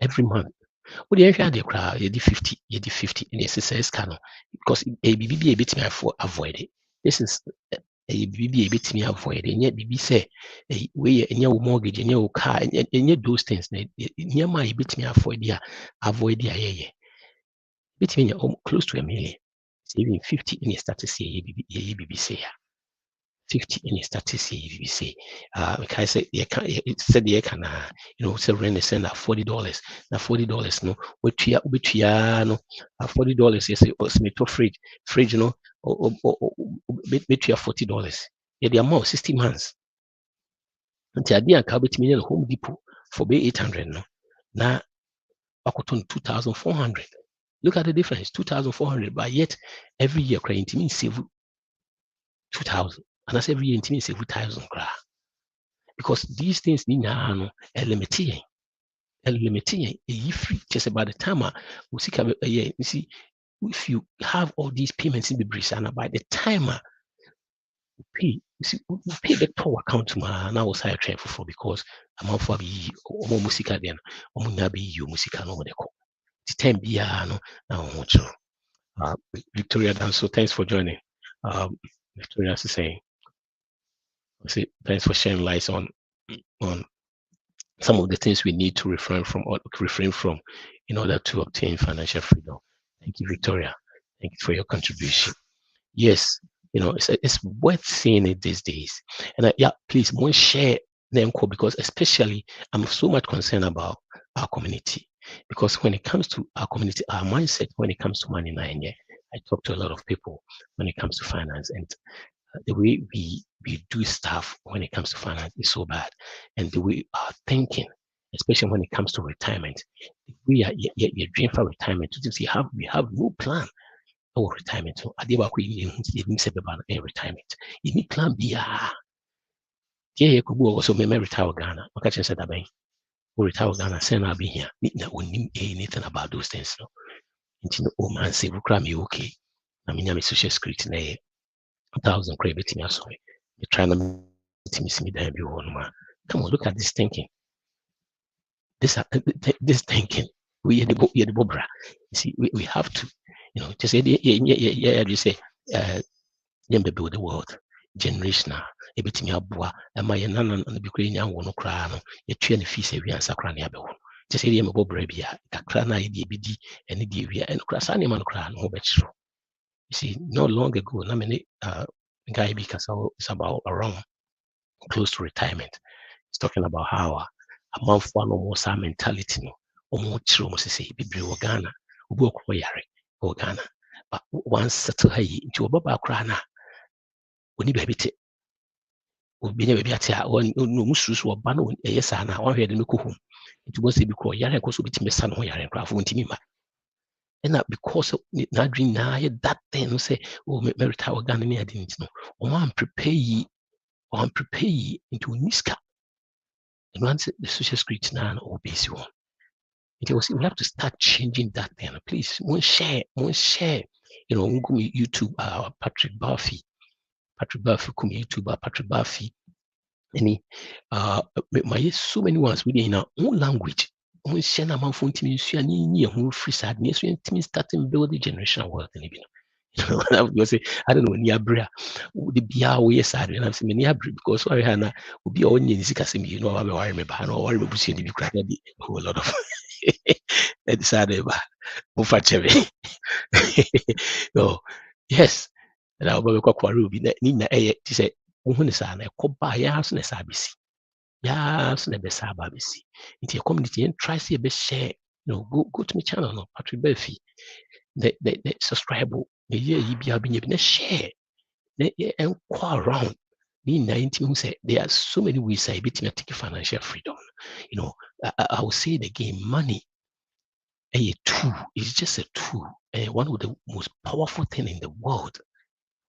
every month. What do you have the crowd? You did 50, and the exercise canon because a BB a bit me avoid it. This is a BB a bit me avoid it. And yet BB say we in your mortgage in your car and yet those things near my bit me avoid the yeah. Between close to 1 million. Saving 50 in a status say BB say 50 in a status say BB say I say it said the can say rent send $40. Now $40 no which ya no $40 yes me to fridge no or bet you $40. Yeah, the amount 60 months. Until I didn't come between the Home Depot for be 800 no. Now I could turn 2,400. Look at the difference, 2,400, but yet every year crying to me save 2,000. And that's every year in save 1,000 cry. Because these things need no limiting. If just by the time we see you see, if you have all these payments in the brisana by the time we pay, you see, we pay the power account to my now was higher trade for because I'm out for be musica then be you musica no the time be no now Victoria Dan, so thanks for joining. Victoria is saying, thanks for sharing lights on some of the things we need to refrain from in order to obtain financial freedom. Thank you, Victoria. Thank you for your contribution. Yes, it's worth seeing it these days. And please, one share them because especially I'm so much concerned about our community. Because when it comes to our community, our mindset when it comes to money, I talk to a lot of people when it comes to finance, and the way we do stuff when it comes to finance is so bad, and the way our thinking, especially when it comes to retirement, we are dream for retirement. We have no plan for retirement. So I did retirement. You need plan B. You could also retire Ghana. Okay, said that retire Ghana. Send I'll be here. Anything about those things. No. Until oh man say we cram you okay. I mean, I'm a social security na 1,000 credit me sorry. You're trying to miss me there. Come on, look at this thinking. This thinking. We are the bobra. You see, we have to, just say you say build the world generational. Ebetimi aboa ema ye nana na bikure nya wo no kra no ye tue ne fi se wi ansa kra ne abewo just say ye me bobra bia kakra na ye de bidi ene de wi en kra sa ne man kra no be chiro. You see, not long ago na me guy because it's about around close to retirement. He's talking about how a month one almost our mentality no almost chiro mo say bibiri wo Ghana obi okwo yare wo Ghana but once settle hey nti obaba kra na oni baby te obi nya baby ate a no mususu oba na eye sa na wan hwe de no kohum nti mo se bi ko yare ko so bitime sa no yare kra fo ntimi ma and that because na dream na that thing say oh me retire Ghana me adint no o man prepare yi into niska and once the social security na or base one it was we have to start changing that thing. Please one share YouTube Patrik Barfi come YouTube Patrik Barfi any my so many ones within in our own language one share na man phone team so any who free sad near so team starting building generational wealth and I would say I don't know near bria the bia we sad and I'm saying near because why hana will be only in sikasem I remember I know I remember seeing the crack a whole lot of and sad no yes and I'll be quite ruby nina to say uhun sa na ekoba ya so na sa bisi ya so na be sa ba bisi into your community and try see be share go to my channel no Patrik Barfi the subscribe the year you be na share and go around in 19 who say there are so many ways I bit take financial freedom. I will say it again, money a tool is just a tool, one of the most powerful thing in the world.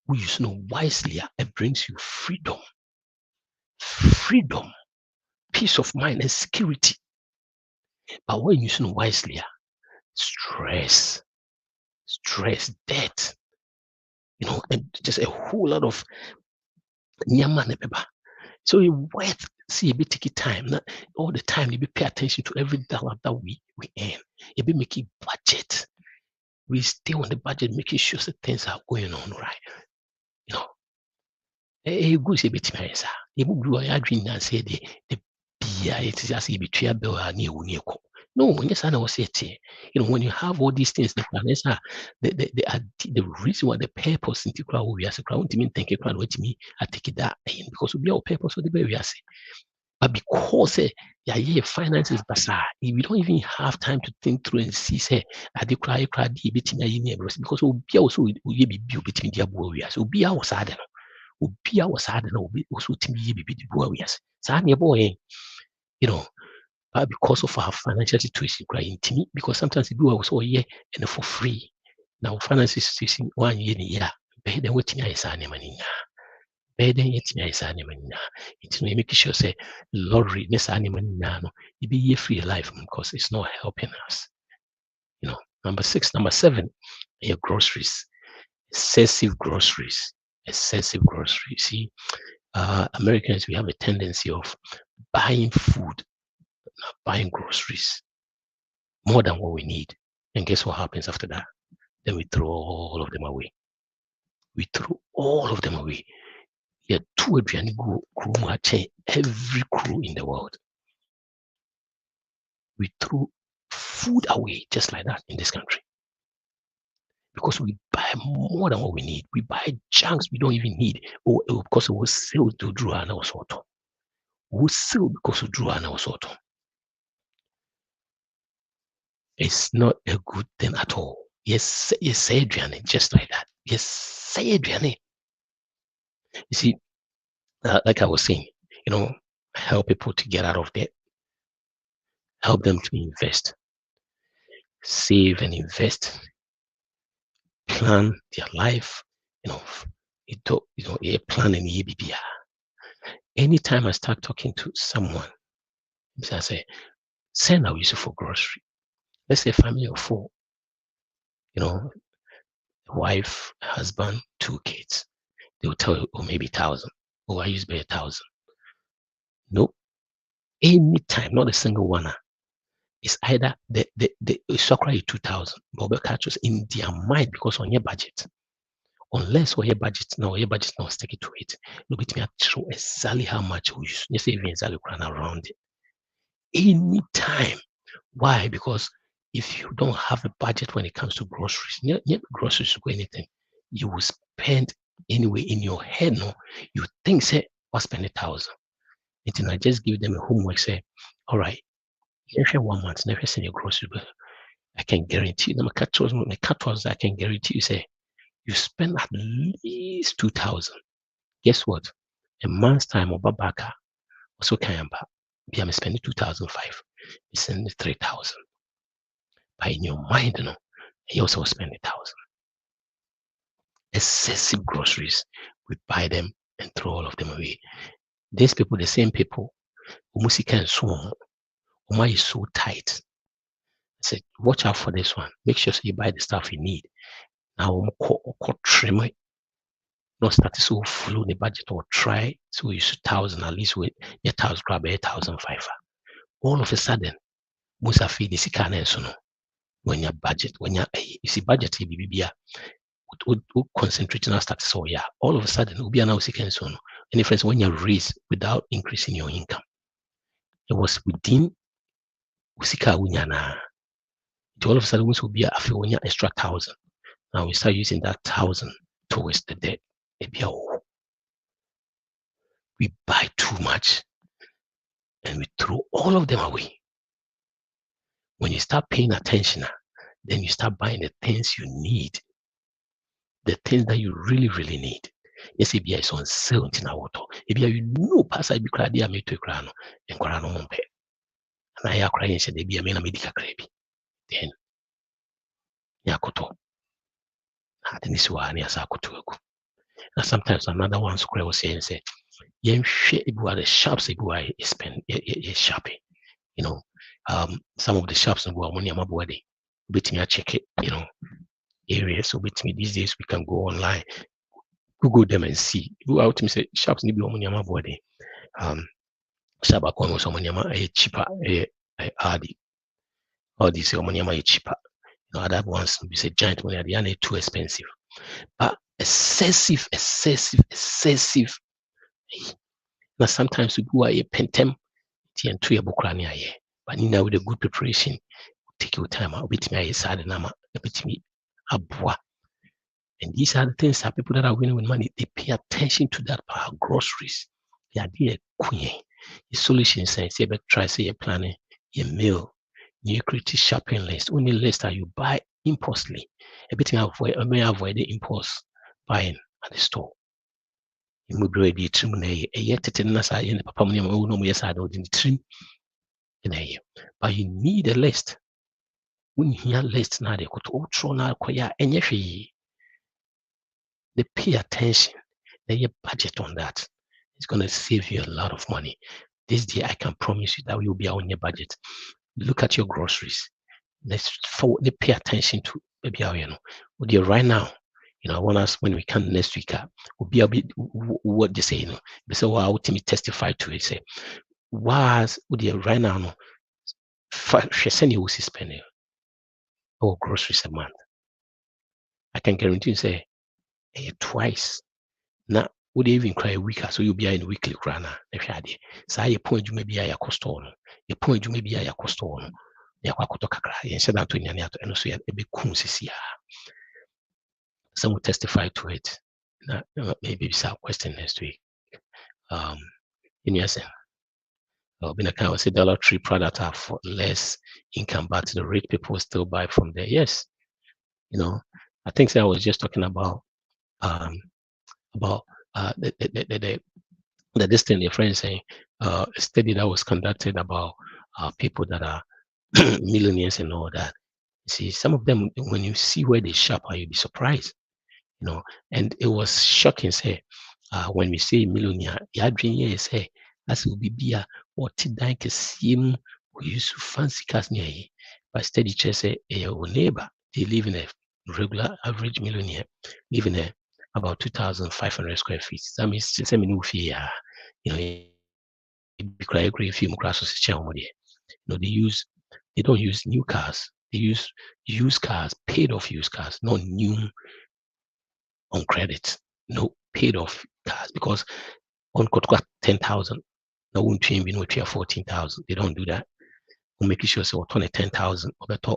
We use wisely, it brings you freedom, peace of mind, and security. But when you use wisely, stress, debt, and just a whole lot of nyaman. So you worth see a bit take time. Not all the time you be pay attention to every dollar that we earn. You be making budget. We stay on the budget, making sure that things are going on right. Good say bit me say. You go ya dream and say the bia it is as if between bill and you no, when you say when you have all these things, the reason why the purpose in the crowd we are crowd to mean think a crowd with me, I take it that because we are purpose of the baby. But because finances basa, we don't even have time to think through and see say I dey cry bit me because we also we be built between the abu so be our sad no be our sad no also to me be the boy sad boy but because of our financial situation, crying to me, because sometimes we do also and for free. Now, financial situation 1 year, better than what I say, then yet me is animal. It's make sure say lottery, this animal no, it be ye free life because it's not helping us. Number 6, number 7, your groceries, excessive groceries, excessive groceries. See, Americans, we have a tendency of buying food, buying groceries more than what we need. And guess what happens after that? Then we throw all of them away. We throw all of them away. Yeah, two aduane crew every crew in the world. We threw food away just like that in this country. Because we buy more than what we need. We buy junks we don't even need. Because it was sold to Drew and our sort of. We sell because of Drew and our sort of. It's not a good thing at all. Yes, say Adrian, just like that. Yes, say Adrian. You see, like I was saying, help people to get out of debt. Help them to invest. Save and invest. Plan their life. A plan and EBBR. Anytime I start talking to someone, I say, send our use for grocery. Let's say a family of 4. Wife, husband, 2 kids. They will tell you, maybe 1,000. I use by 1,000. No. Anytime, not a single one. It's either the soccer is 2,000, but catches in their mind because on your budget. Unless your budget now stick it to it. Look at me show exactly how much we use. You say even exactly around it. Anytime. Why? Because if you don't have a budget when it comes to groceries, groceries or anything, you will spend anyway in your head. No, you think say I'll spend 1,000. And I just give them a homework. Say, all right, every 1 month, never send your grocery bill. I can guarantee you. I can guarantee you. Say you spend at least 2,000. Guess what? A month's time, Obabaka also can be I'm spending 2,005. You send 3,000. But in your mind, you also spend 1,000. Excessive groceries, we buy them and throw all of them away. These people, the same people, Umusika and so on, Uma is so tight. I said, watch out for this one. Make sure you buy the stuff you need. Now, trim it. Not start so full the budget or try so you should 1,000 at least with your 1,000 grab 1,005. All of a sudden, Musa feed the Sikana and so when your budget, you see budget BBBA would concentrate on start so all of a sudden will be an and so on. And friends, when you raise without increasing your income, it was within Usika Unyana. All of a sudden will be a few extra 1,000. Now we start using that 1,000 towards the debt. We buy too much and we throw all of them away. When you start paying attention, then you start buying the things you need, the things that you really, really need. Yes, if is on sale in our water. If you pass I be crying, I made to crown and crown on pay. And I are crying, said they be a medical crabby. Then Yakoto. Hadn't this one as I could to. Now sometimes another one square was saying, say, Yen shit about the shops I spend a shopping. Some of the shops in money I'm body. Bet me I check it, areas. So bet me these days we can go online, Google them and see. Go out to me say shops need money I'm body. Shabakon was money a cheaper all these money am cheaper. Other ones we say giant money they are too expensive. But excessive. Now sometimes we go a pentem and 2 year bokrania. But now with a good preparation, take your time out with me sad nama with me abwa. And these are the things that people that are winning with money, they pay attention to that part. Groceries. The idea queen. The solution says say try say you're planning your meal, you create a shopping list. Only list that you buy impulsively. Everything avoid the impulse buying at the store. You move ready trim yet nasa in the papa no yes I don't in the trim. But you need a list. When you hear list now, they could all throw now, and they pay attention. Lay a budget on that. It's going to save you a lot of money. This day, I can promise you that you'll be on your budget. Look at your groceries. Let's pay attention to maybe right now. I want us when we come next week. We'll be able what they say. They say, well, I testify to it. Say, was right now? No, she send you spending or groceries a month. I can guarantee you say twice. Now, would even cry a week, so you'll be in weekly crana. If you had it, say your point, you may be a cost on your point, you may be a cost on. Instead of 20 and so a big coon. Some will testify to it. Maybe it's our question next week. In your sense, been a kind of say Dollar Tree product are for less income, but the rich people still buy from there. Yes, I think I was just talking about this thing your friend saying a study that was conducted about people that are millionaires and all that. You see, some of them when you see where they shop, you'll be surprised. And it was shocking. Say, when we say millionaire, yeah, dream here say as will be a or tidank sim we use fancy cars near ye. But steady chess say a neighbor, they live in a regular average millionaire, living in about 2,500 square feet. That means they don't use new cars, they use used cars, paid off used cars, not new on credit, no paid off cars, because on could 10,000, no one train we no 14,000. They don't do that. We'll make sure so turn 10,000 or better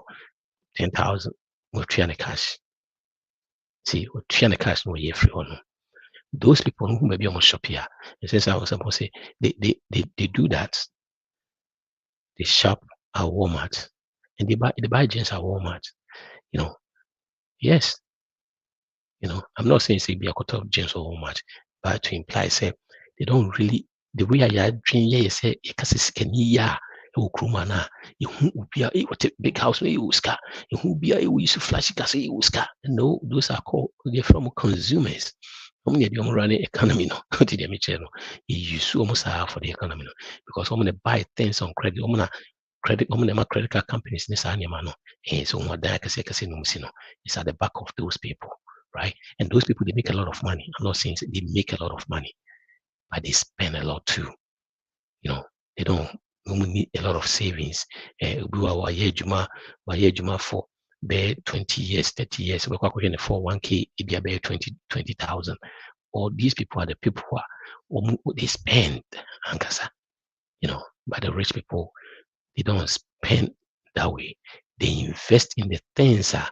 10,000 we'll train the cash. See, we'll train the cash no year free on. Those people who may be almost shop here, and since I was supposed to say they do that. They shop at Walmart and they buy jeans at Walmart. Yes. I'm not saying say be a quarter of jeans or Walmart, but to imply say they don't really the way I dream yeah say ya ukrumana you what a big house no use car you be a use flash gas use car. No, those are called they're from consumers. The running economy no to the channel you use almost for the economy no because I'm gonna buy things on credit. I'm gonna credit card companies this animal no and so what that it's at the back of those people, right? And those people they make a lot of money. I'm not saying they make a lot of money, but they spend a lot too. They don't need a lot of savings. For 20 years, 30 years, we're going to 401k, it be about 20,000. Or these people are the people who are, they spend, but the rich people, they don't spend that way. They invest in the things that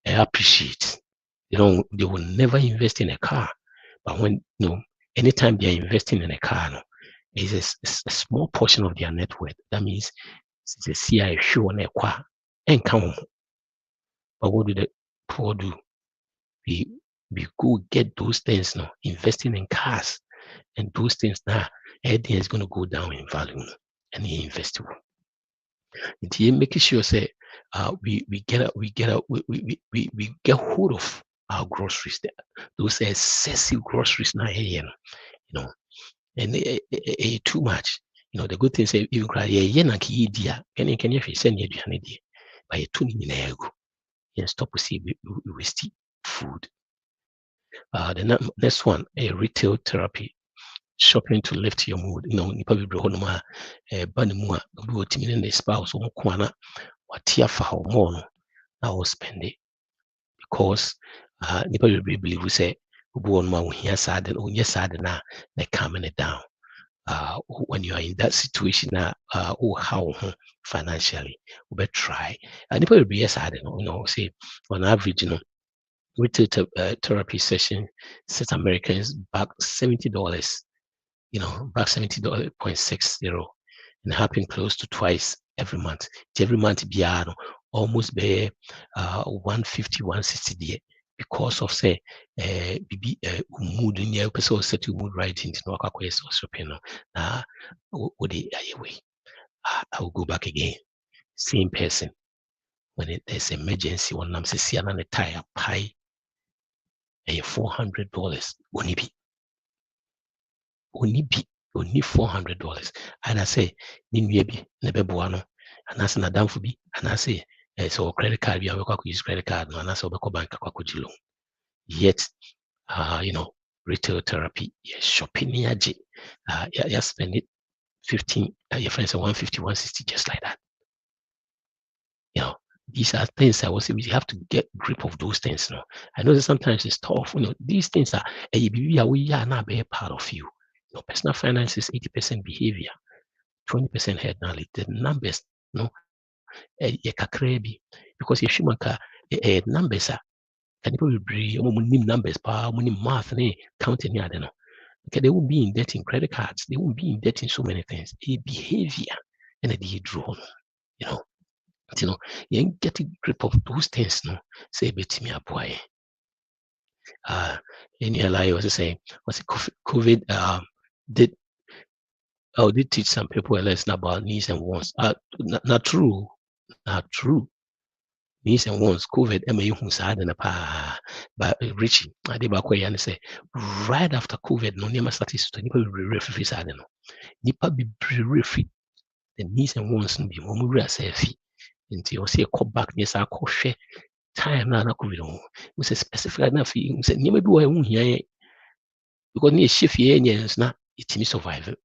I appreciate. They will never invest in a car. But when, anytime they are investing in a car, it's a small portion of their net worth. That means the CI show on a car and come. But what do the poor do? We go get those things now, investing in cars, and those things now, everything is going to go down in value, and he invest. Making sure say we get hold of our groceries there. Those excessive groceries now here, and too much. The good thing say you cry na ki dia can you send you by a tuning in ego and stop to see we waste food. The next one, a retail therapy. Shopping to lift your mood. You probably bro no banimua do timing the spouse on kwana watia for how more I will spend it because nipa will believe we say on my here sad and on your side na they calming it down. When you are in that situation now, how financially we better try. Nipa will be sad, say on average, retail therapy session set Americans back $70. Back $70.60 and happen close to twice every month. Every month, almost be 150, 160 because of say mood in your episode set to mood right into no quest or shopping. Would I will go back again. Same person. When there's emergency, one I'm saying on a tire pie $400 won't be only $400. And I say, Ninwebi, Nebeboano, and as an Adam for be, and I say, so credit card, we have a use credit card, and as a bank, yet, retail therapy, yes, shopping, you spend it 15, your friends are 150, 160, just like that. These are things I was saying, we have to get grip of those things. I know that sometimes it's tough. These things are not be a part of you. Personal finance is 80% behavior, 20% head knowledge. The numbers, because if you numbers are can people be numbers, math, counting, okay, they won't be in debt in credit cards, they won't be in debt in so many things. A behavior and a draw, you get a grip of those things, say bet me up why. In your life, was saying, was it COVID did teach some people a lesson about needs and wants. Not true. Needs and wants. COVID, who's had in a pa, but Richie, I did back and say, right after COVID, no near statistics, people will be refree. I don't know. Nipa be refree. The needs and wants be more safe. Until you see a call back, yes, I call share time na COVID. We say specifically enough. We say, never do I won't hear because near shift years now, it's me survival.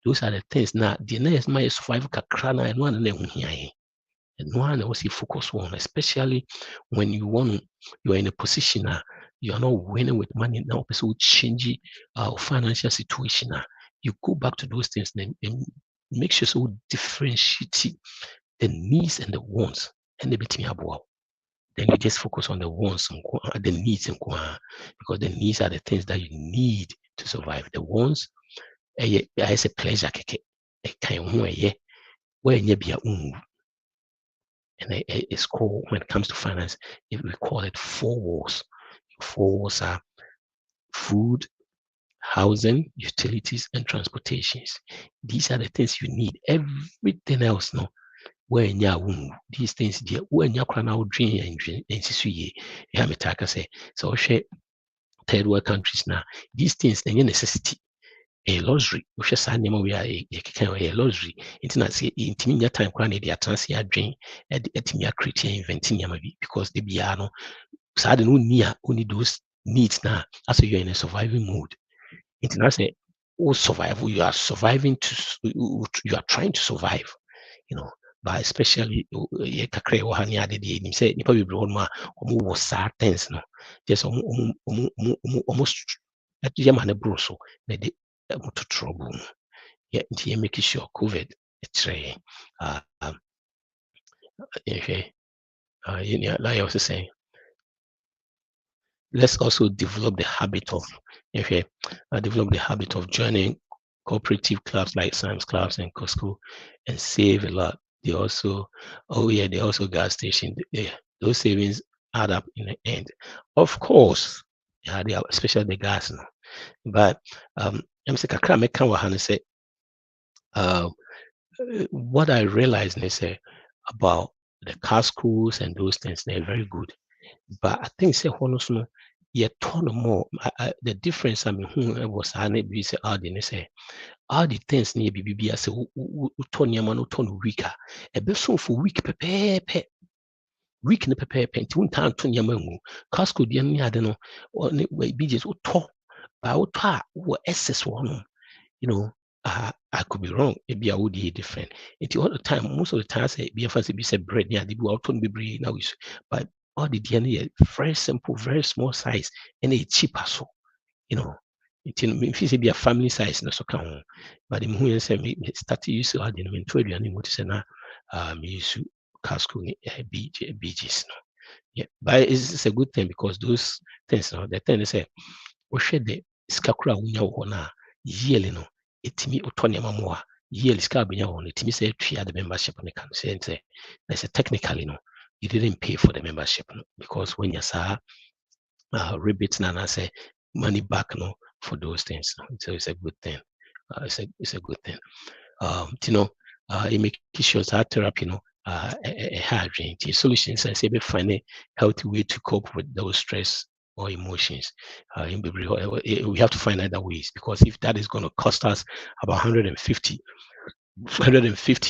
Those are the things now. The next my survival kakrana and one and then here. And one was you focus on, especially when you are in a position you are not winning with money now, person will change financial situation. You go back to those things and make sure so differentiate the needs and the wants and the between above. Then you just focus on the wants and the needs because the needs are the things that you need to survive. The wants as a pleasure where and it's called, when it comes to finance, we call it 4 walls. 4 walls are food, housing, utilities, and transportations. These are the things you need. Everything else, where these things, when you're crying out, dream and see, you have a say. So, third world countries now, these things, they're a necessity. A luxury, which is an we are a luxury. It's not say intimate time when they are transient drain at the creating inventing because they be no sad no near only those needs now as you're in a surviving mode. It's not say survival, you are surviving you are trying to survive, but especially kakre or hani ade de him say nipa be bro ma was sad things just almost at yamane bro so they to trouble. Yeah, making sure COVID it's like I was saying, let's also develop the habit of joining cooperative clubs like Sam's Clubs and Costco and save a lot. They also gas station. Those savings add up in the end. Of course, they are, especially the gas now. But I'm saying kakra meka wa han say what I realized is about the car schools and those things, they're very good. But I think say no ton more. The difference was be say all the things near BBB as a ton yaman ton weaker. A bit so for week pepe. Week in the pepe paint one time ton yaman. Car school the only I don't know or be just by what excess one. I could be wrong. Maybe I would be different. It's all the time, most of the time, I say, be a fancy be said bread, yeah, they do out on be now. But all the DNA, very simple, very small size, and it's cheaper. So, if you be a family size, no so can but the who say me start to use all the inventory and what is na me use casco BGs. Yeah, but it's a good thing because those things, the thing is, we share the skakura unya wona yearly no. Etimi otonia more yearly scabina on it. Me say three the membership on the can say that's a technically you didn't pay for the membership because when you saw rebates and I say money back for those things. So it's a good thing. It's a good thing. It makes sure that therapy a hard range solutions and say find a healthy way to cope with those stress or emotions. We have to find other ways, because if that is going to cost us about 150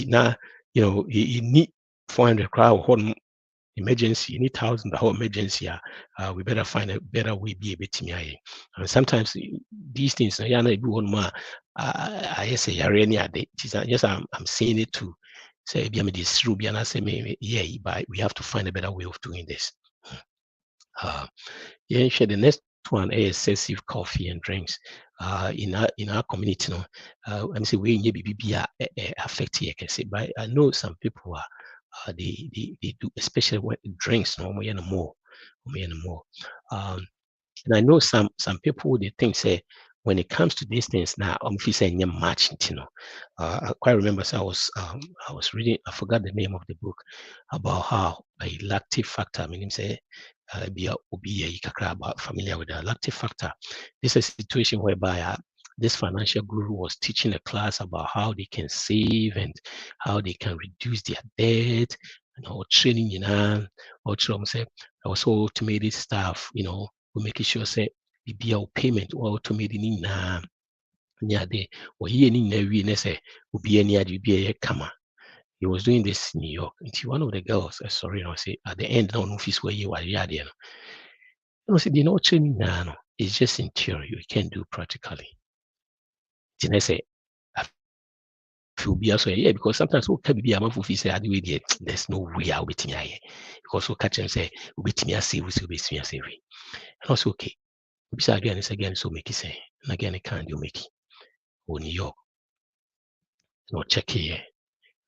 now, you need 400 crowd emergency, you need thousand the whole emergency. We better find a better way be able to me. And sometimes these things, yeah, I say yes, I'm saying it too. Say this Ruby and I say maybe yeah, but we have to find a better way of doing this. Yeah, share the next one is excessive coffee and drinks. In our community, I'm say we need be affect here, can say, but I know some people are they do, especially when drinks no more, more. Um, and I know some people they think say when it comes to these things now, if you say much, I quite remember. So I was reading. I forgot the name of the book about how a lactic factor. I mean, say be about familiar with the lactic factor. This is a situation whereby this financial guru was teaching a class about how they can save and how they can reduce their debt, and all training, or say also automated stuff, we making sure say BBL payment or automated in nyade or ye ni we ne say ubi any adi kama. He was doing this in New York. And one of the girls, sorry, I say at the end, no office where you are, say the no training now, it's just in theory. You can't do practically. Then I say, I feel be also yeah, because sometimes we can be a man who say, there's no way I'll be here. Because we catch and say, we'll be me save, we'll be me save. And also, okay, we again, it's again, so make it say, and again, it can't do make it. Or New York, no check here.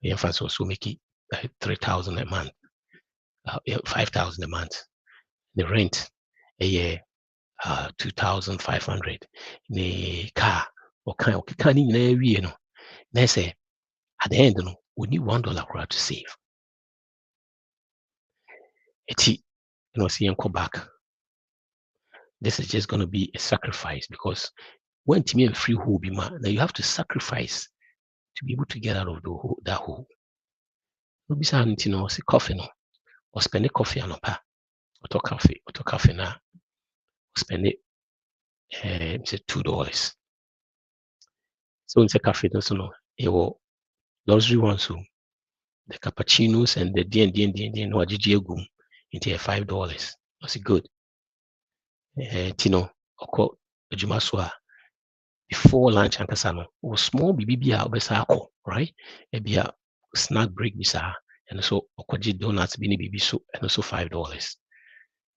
The infants also make it 3,000 a month, 5,000 a month. The rent a year, 2,500. The car, or kind of canning every, they say at the end, we need $1 to save. See, go back. This is just going to be a sacrifice, because when to me and free hole be man, now you have to sacrifice to be able to get out of that hole. No be saying, see coffee no, or spend a coffee and or coffee now, or spend it, say $2. So in the cafe, no, it will luxury ones, so the cappuccinos and the D no GG into $5. That's good. Oko Jumaswa before lunch and kasano or small BBA obesako, right? Maybe a snack break bisa and so okoji donuts bini bibi so and also $5.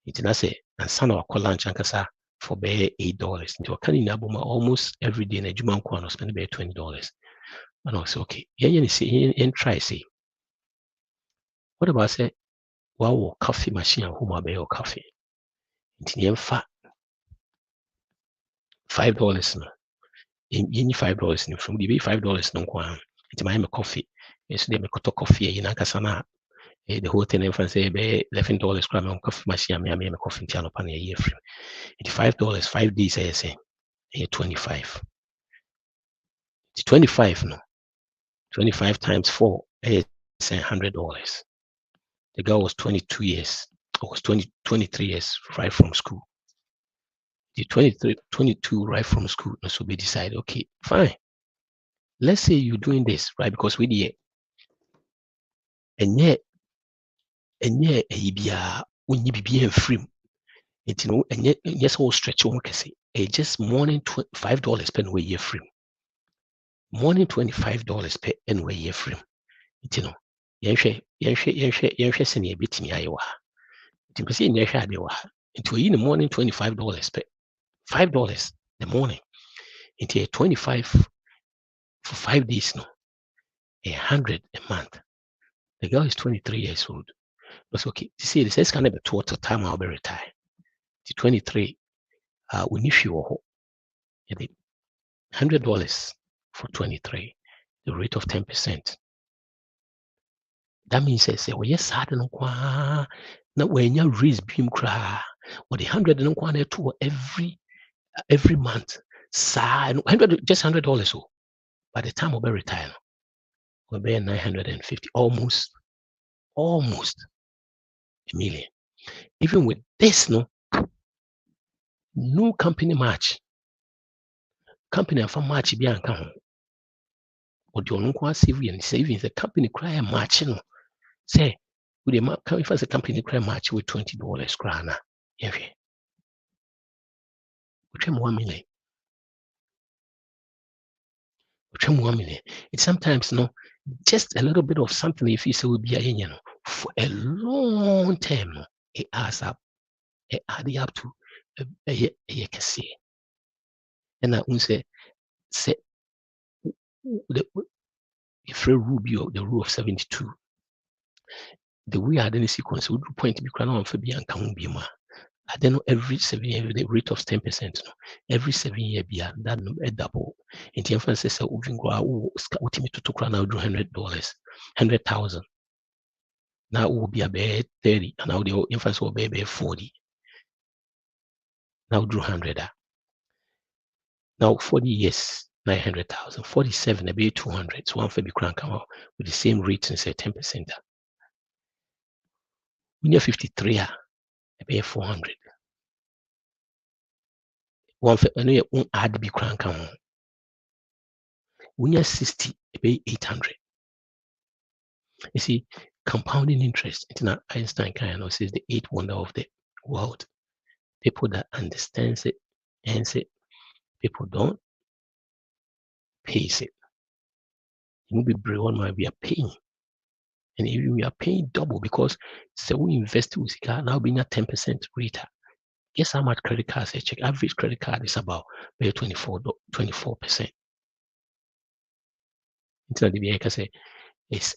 It na say and son of lunch and kasa for be $8. Into a canning abuma almost every day in a Juman kwano spend be $20. And I say, okay, yeah, say and try say. What about say wow coffee machine and whom be your coffee? It's fat $5 no. In $5 no from the $5 no kwan. It's my coffee. Yes, they make coffee in Akasana. The whole thing and say be $11 crime on coffee machine. I make coffee tiano pan a year free. It's $5, 5 days I say 25. It's 25 no. 25 times 4 is $100. The girl was 22 years. I was 23 years right from school. The 22 right from school. So we decide, okay, fine. Let's say you're doing this, right? Because we did. And yet when you be free. And yet yes, all stretch on can say just morning $5 per way year free. Morning $25 per anyway year free. Send a bit me Iowa. You see in your into in the morning $25 per $5 the morning. Into a 25 for 5 days no. 100 a month. The girl is 23 years old. That's okay. You see, this is kind of a total time I'll be retired. To 23, we need you $100 for 23, the rate of 10%. That means say, well, yes, I don't know. Now when you raise beam cry, or the 100 no to every month. Just $100 so. By the time we'll be retired, we'll be 950, almost a million. Even with this, no, no company match. Company and from match be anka. Or the only savings the company cry match no. Say with the if as a company cry match with $20 krana. Yeah. Which 1 million. It's sometimes just a little bit of something if you say will be a for a long time it adds up. It adds up to a kasi. And I will say the rule of 72. The way I didn't sequence would point to be crown on Fabian Kamumbima. I don't know every 7 years the rate of 10%. Every 7 years be that a double. In the emphasis of Uvingo, ultimate to crown out $100, 100,000. Now it will be about 30, and now the emphasis will be about 40. Now drew 100. Now 40 years, 900,000. 47, about 200. So one for the crown come out with the same rate and say 10%. When you're 53, about 400. One for any add be crown come out. When you're 60, about 800. You see, compounding interest. It's not Einstein kind of says the 8th wonder of the world. People that understand it and say people don't pays it. You will be brave one might be a paying. And if we are paying double because so we invest with car now being a 10% rate. Guess how much credit cards I check? Average credit card is about 24%. It's not the I say it's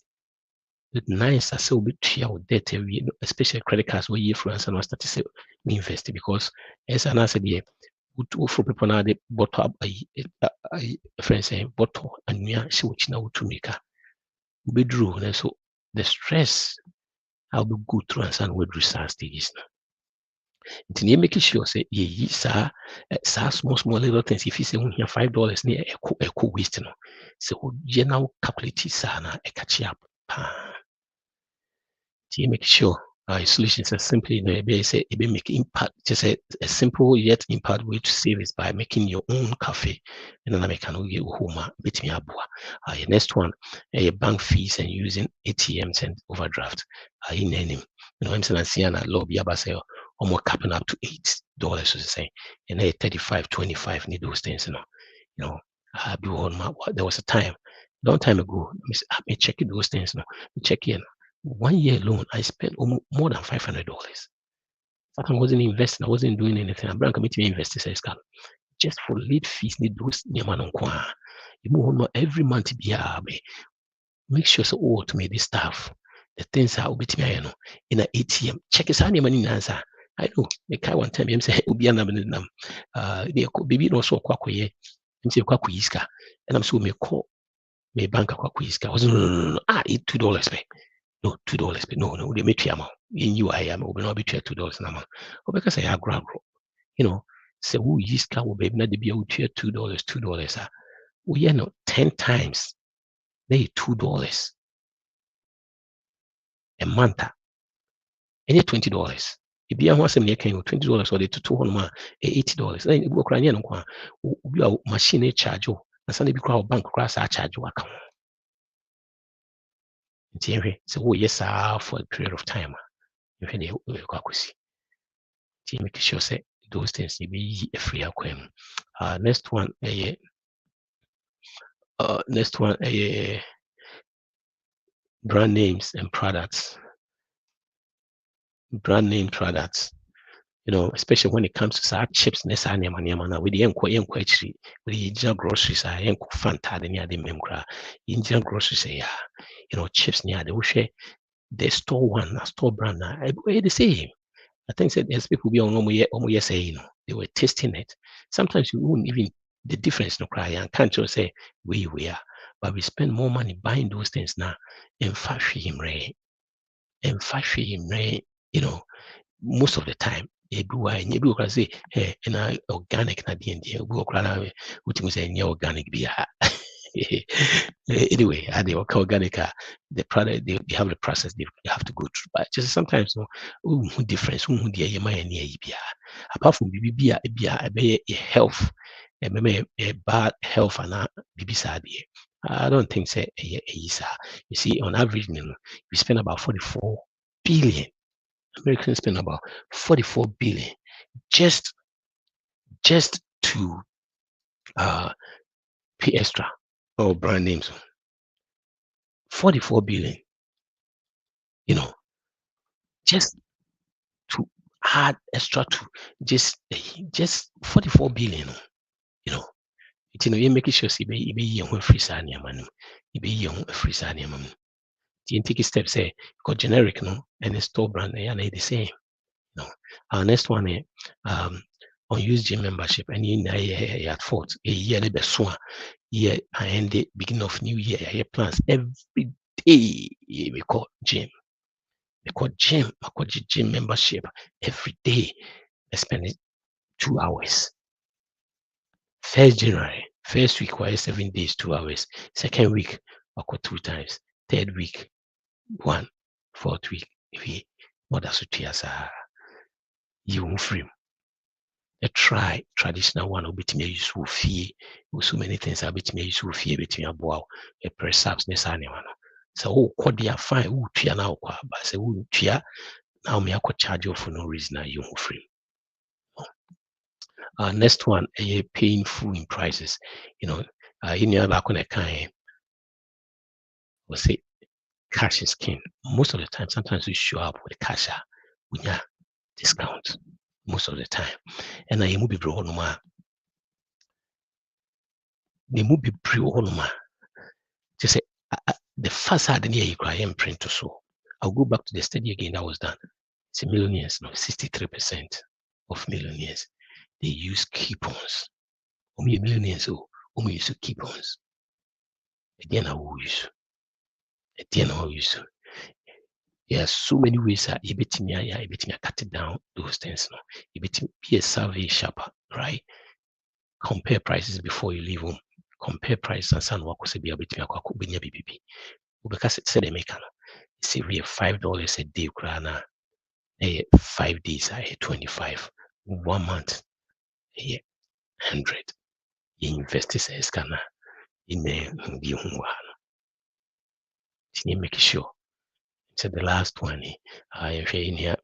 nice as so bit your debt every especially credit cards where you friends and start to say we invest because as an answer the for people now they bought up a friend saying bottle and we are so much now to make a bedroom and so the stress how be go through and some with research stages now. Then you make sure say yeah small little things if you say we have $5 near a waste no so you now calculate sana a catch up. You make sure solutions are simply say make impact just a simple yet impact way to save is by making your own coffee and then I make an home bit me abua. Next one bank fees and using ATMs and overdraft in any I'm saying lobby about say almost capping up to $8 to say and 35-25 need those things there was a time long time ago I check those things check in 1 year alone, I spent more than $500. I wasn't investing, I wasn't doing anything. I'm committing investors just for late fees. Need those every month make sure so to me this stuff. The things are bit me in an ATM. Check his money answer. I know the guy one time him say be an baby no so kwakoye. Him say kwakoyiska. And I'm so me call me bank kwakoyiska. Was no $2 pay. No, $2, but no, they make you in you I am will not be $2 now. Or because I have ground, so who is car will be not be out here $2. We are 10 times they $2 a month. Any $20. If you want some near $20 or the $200 $80. Then you go crying no machine charge you and suddenly be bank crash charge you account. So yes, for a period of time. If any make sure say those things you be a free acquaintance. Next one brand names and products. Brand name products. Especially when it comes to chips, with the Indian groceries, Fanta, the Indian groceries, chips near the store one, store brand, the same. I think that there's people be on saying they were tasting it. Sometimes you wouldn't even the difference no cry and can't just say we are, but we spend more money buying those things now and fashion him, most of the time. You say, hey, and I organic na the end, we say organic beer. Anyway, and the organic, the product they have the process they have to go through. But just sometimes, difference. Apart from BBB, a health, a bad health, and BB sad. I don't think say you see, on average, we spend about 44 billion. Americans spend about 44 billion just to pay extra or brand names. 44 billion, just to add extra to just 44 billion, you're making sure you be young free sanya man, you be young free sanya man. You take a step, say, got generic, and the store brand, and they the same. Our next one, unused gym membership, and in at fault, a year, the best one, year, and the beginning of new year, I plans every day, we call gym. I call gym membership every day. I spend 2 hours. First January, first week, 7 days, 2 hours. Second week, I call 2 times. Third week, 1. Fourth week, if what that's what you won't free. A try traditional one will be to me useful fee. So many things are between useful fee between a bow, a perhaps anyone. So, Kodia fine, Tia now, but say, Tia. Now me I could charge you for no reason you free. Next one, painful in prices. In your back on a kind, we'll say cash is king. Most of the time, sometimes we show up with cash with your discount. Most of the time, and I move be bro no ma. They move be bro no ma. Just say the first side in here you cry and print to so. I'll go back to the study again that was done. It's millionaires, 63% of millionaires. They use coupons. Only millionaires only use coupons. Again, I will use. There are so many ways that you bet me cut it down those things. You bet me be a survey shopper, right? Compare prices before you leave home. Compare prices and san work be able to be BBB. Because it said they make see we have $5 a day, crana. 5 days, 25. 1 month, 100. You invest this scanner in the you make sure. So the last one, I in here,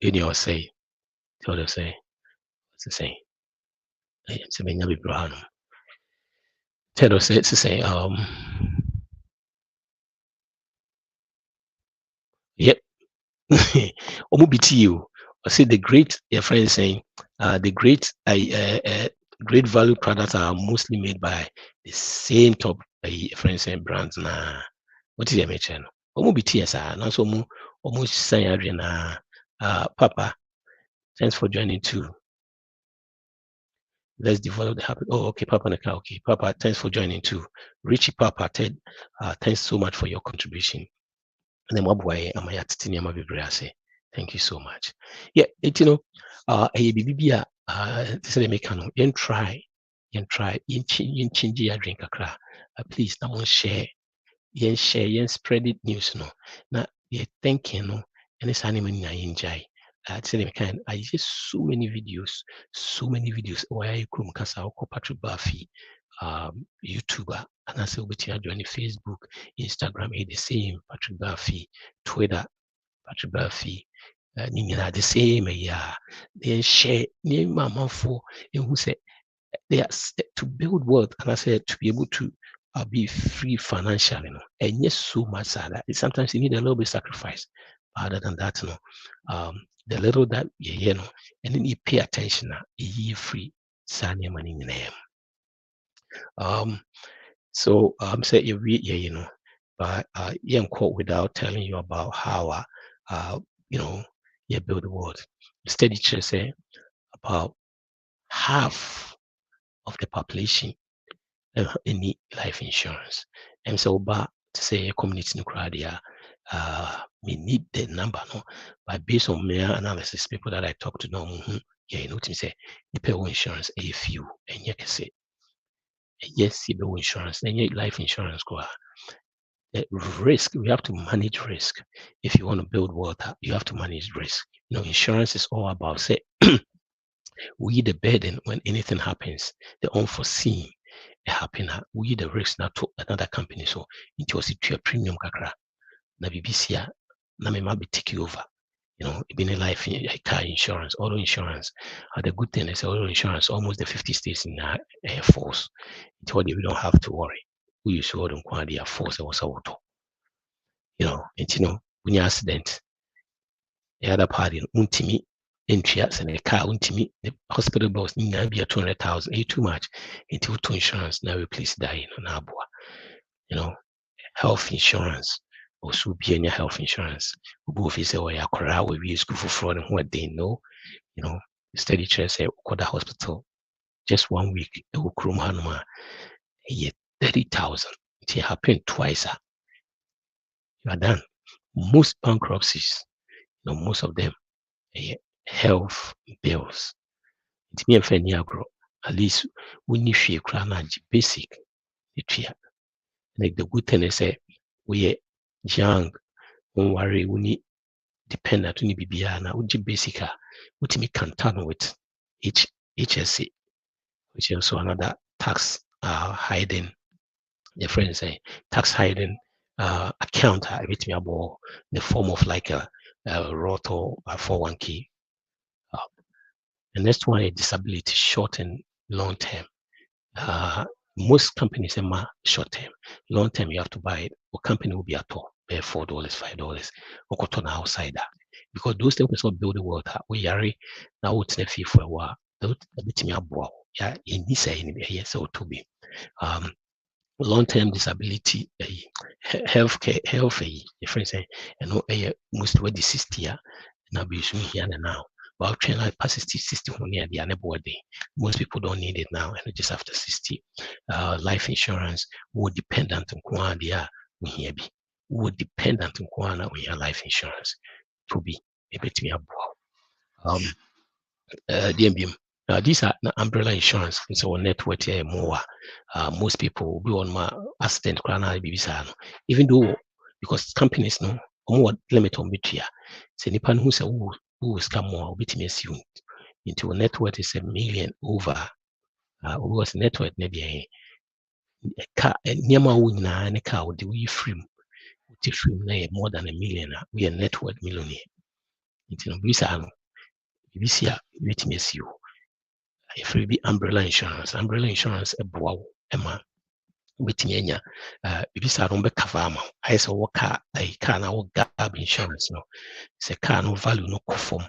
in your say, tell us say, what's the saying? It's a Benjamin Brown. Tell us it's to say, yep. Omubiti I say the great, your friend is saying, the great value products are mostly made by the same top friends saying brands. Nah, what is your mention? Omubiti yes, now so almost saying Papa, thanks for joining too. Let's develop the habit. Oh, okay, Papa. Okay, Papa, thanks for joining too. Richie Papa, Ted, thanks so much for your contribution. And then Mabway, Amaya thank you so much. Yeah, a BBB, you try, you change your drink akra. Please, no one share, spread it news, no. Now, you're thinking, no, and it's animal in enjoy. I just so many videos where you come kasa Patrik Barfi, YouTuber, and I say we join Facebook, Instagram, the same Patrik Barfi, Twitter, Patrik Barfi, the same then share name mama for and who say they are to build wealth, and I said to be able to be free financially, and yes, so much that sometimes you need a little bit of sacrifice. Other than that, the little that and then you pay attention, you free signing money in name. So say you read, but quote without telling you about how you build the world. Instead, it should say about half of the population need life insurance. And so, but to say a community in Ukraine, we need the number, but based on my analysis, people that I talk to know, to say the pay insurance a few, and you can say yes, you know insurance, then you life insurance go. Risk, we have to manage risk. If you want to build water, you have to manage risk. You know, insurance is all about say we the burden when anything happens, the unforeseen happen. We the risk now to another company. So it was to a premium kakra. Na BBC na me might be take over. You know, it been a life car insurance, auto insurance. The good thing is auto insurance, almost the 50 states in Air Force. It's what we don't have to worry. We use auto quality Air Force or auto. You know, it's when you accident, the other party, untimi, entries and a car untimi, the hospital bills in be 200,000, too much. Into auto insurance now replace dying on Abua. You know, health insurance. Also be any health insurance. Both is a corral we school for fraud and what they know. You know, study chair say the hospital just 1 week it will chrome hanuma a year 30,000. It happened twice. You are done. Most bankruptcies, you know, most of them health bills. It me and agro. At least when you share basic it like the good thing is we young, don't worry, we need dependent on BBA na uji basic what me can turn with HSC, which is also another tax hiding. The friends say tax hiding account with me about the form of like a Roth or 401k. The next one is disability, short and long term. Most companies are short term. Long term, you have to buy it. Or company will be at all, pay $4, $5, or go to outside that. Because those things will build the world. We are now what's the fee for a while. Don't bit me up. Yeah, in this yes, or to be. Long-term disability, healthcare, health, different say, and no, most what the 60 year, now be soon here and now. But train like past 60 when near the unable day. Most people don't need it now, and just after 60. Life insurance more dependent on Kwandia we here be. More dependent on Kwana we have life insurance to be a bit me about. DMBM. These are umbrella insurance. So net worth more. Most people will be on my accident even though because companies no more limit on bit here. So nipan who say who is come more bit me assume into a net worth is 1 million over was net worth maybe a car near my own and a car with the free more than 1 million. We are net worth millionaire. Into no visa visa bit me assume. If we be umbrella insurance a wow Emma with Yenya, if I don't be cover I say what car a car now gab insurance no, it's a car no value no conform.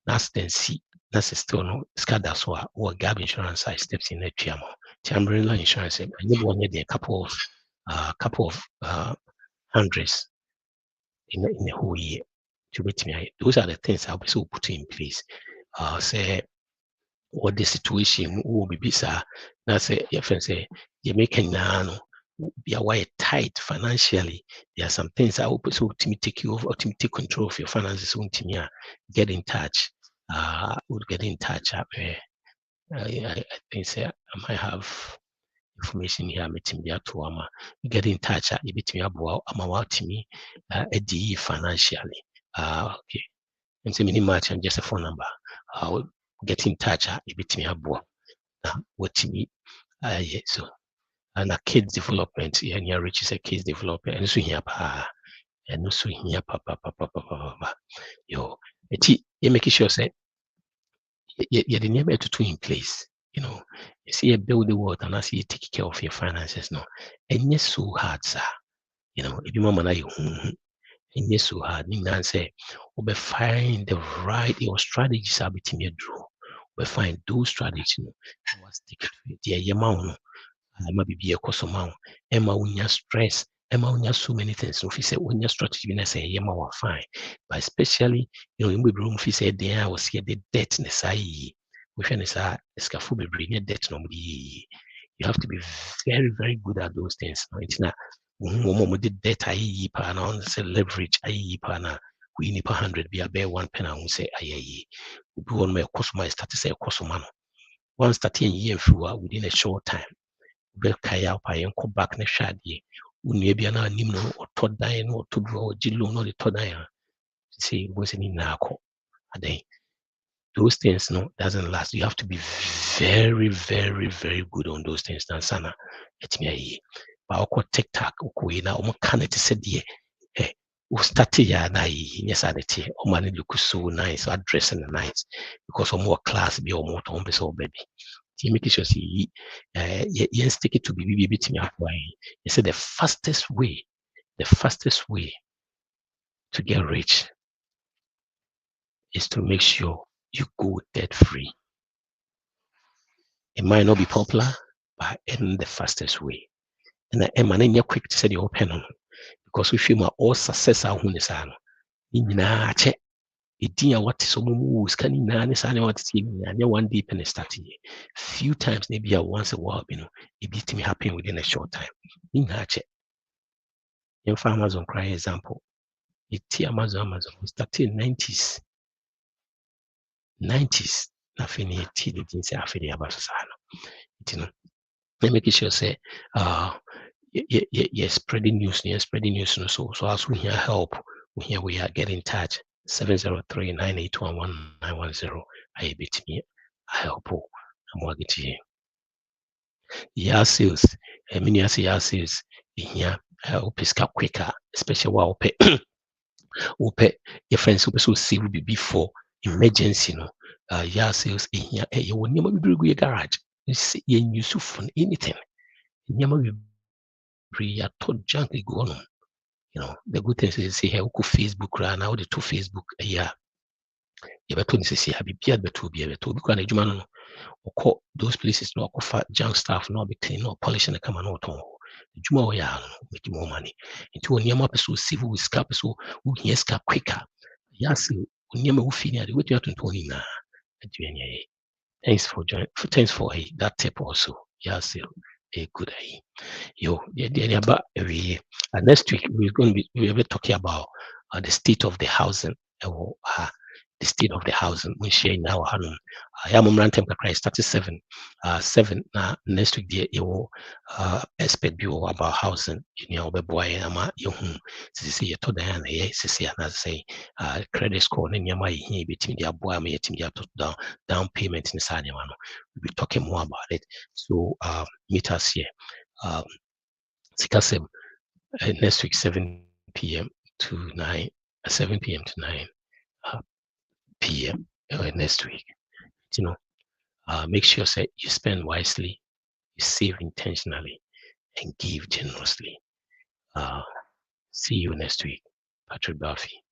That's then see that's still no scada so or gab insurance I steps in the chiamo. The umbrella insurance and you want a couple of hundreds in the whole year to meet me. Those are the things I'll be so put in place. Say what the situation will be bisa na say your friend say you make no be away tight financially. There are some things I will so to take you over or to take control of your finances to me get in touch. Would get in touch I think say I might have information here meeting me to get in touch a bit me about to me financially. Okay. And say mini match and just a phone number. Get in touch a bit me about what me so and a kids development and your rich is a kids development and so here and so here yo you make sure say you the name to in place, you know. You see you build the world and I see you take care of your finances no and yes so hard sir, you know, if you mama you and yes so hard mean say we find the right your strategies are between your draw we find those strategies you know was stick to it yeah no Emma be a cosomount, Emma unya stress, Emma unya so many things. So if you say unya strategy, I say Emma were fine. But especially, you know, in the room, if you say there was here the debt in the side, which is a scaffold be bringing debt normally. You have to be very, very good at those things. No, it's not the debt I pan say leverage I pana we need 100 be a bear 1 pen and say aye. We go on my customer start to say customer. Once 13 years through within a short time. Kaya by Uncle back ne shadi. Unebiana Nimno or Todayan or Tudro or Jilo no the Todaya. See, wasn't in Nako a day. Those things no doesn't last. You have to be very, very, very good on those things. Nansana, it's me. But I TikTok, na can't say eh, we started ya na yes adete o man look so nice, dressing nice because of more class be or more to so baby. You make sure see you stick it to be bit me why. You said the fastest way to get rich is to make sure you go debt free. It might not be popular, but in the fastest way. And I'm an quick to say the open because we feel all success are when it's on. Idea what so mumu scanning nane sane what one deep and starting few times maybe once a while, it beat me happen within a short time. In Hache, in Amazon cry example, it Amazon we started in 90s. Nothing it didn't say after about Sana. Let me make sure say you're spreading news, so as we hear help, we are getting in touch. 703-981-1910. I beat me. I help. I'm working to you. Yeah, sales. I mean, yes, yeah, sales. Here, help is quicker, especially while pay. Your friends who so see will be before emergency. Yeah, sales. Here, you will never be good garage. You see, you use for anything. You never be free. I told junk go on. The good thing is see here, Facebook run now the two Facebook. Yeah. Yɛbɛtɔ no sisi biribiara bɛtɔ bi yɛbɛtɔ obi kora n'adwuma no ɔkɔ those places na ɔkɔfa junk staff na ɔbɛclean na ɔpolish no kama na ɔtɔn hɔ adwuma a ɔyɛ no make more money nti wɔ nneɛma pɛ sɛ ɔsi wo sika pɛ sɛ wohia sika quicker yɛ ase nneɛma wofi ne ade wotumi atontɔn ne nyinaa adwuma ne ɛyɛ thanks for that tip also yɛ ase a good the about next week we're going to be talking about the state of the housing the state of the housing we share now I am on time Christ 37 next week there you expect you about housing boy ama you see you told and see and say credit score and yama here between the boy me down payment in Sanya. We'll be talking more about it. So meet us here. Sikasem next week 7 p.m. to 9 7 p.m. to 9 p.m. Next week. Make sure that you spend wisely, you save intentionally, and give generously. See you next week. Patrik Barfi.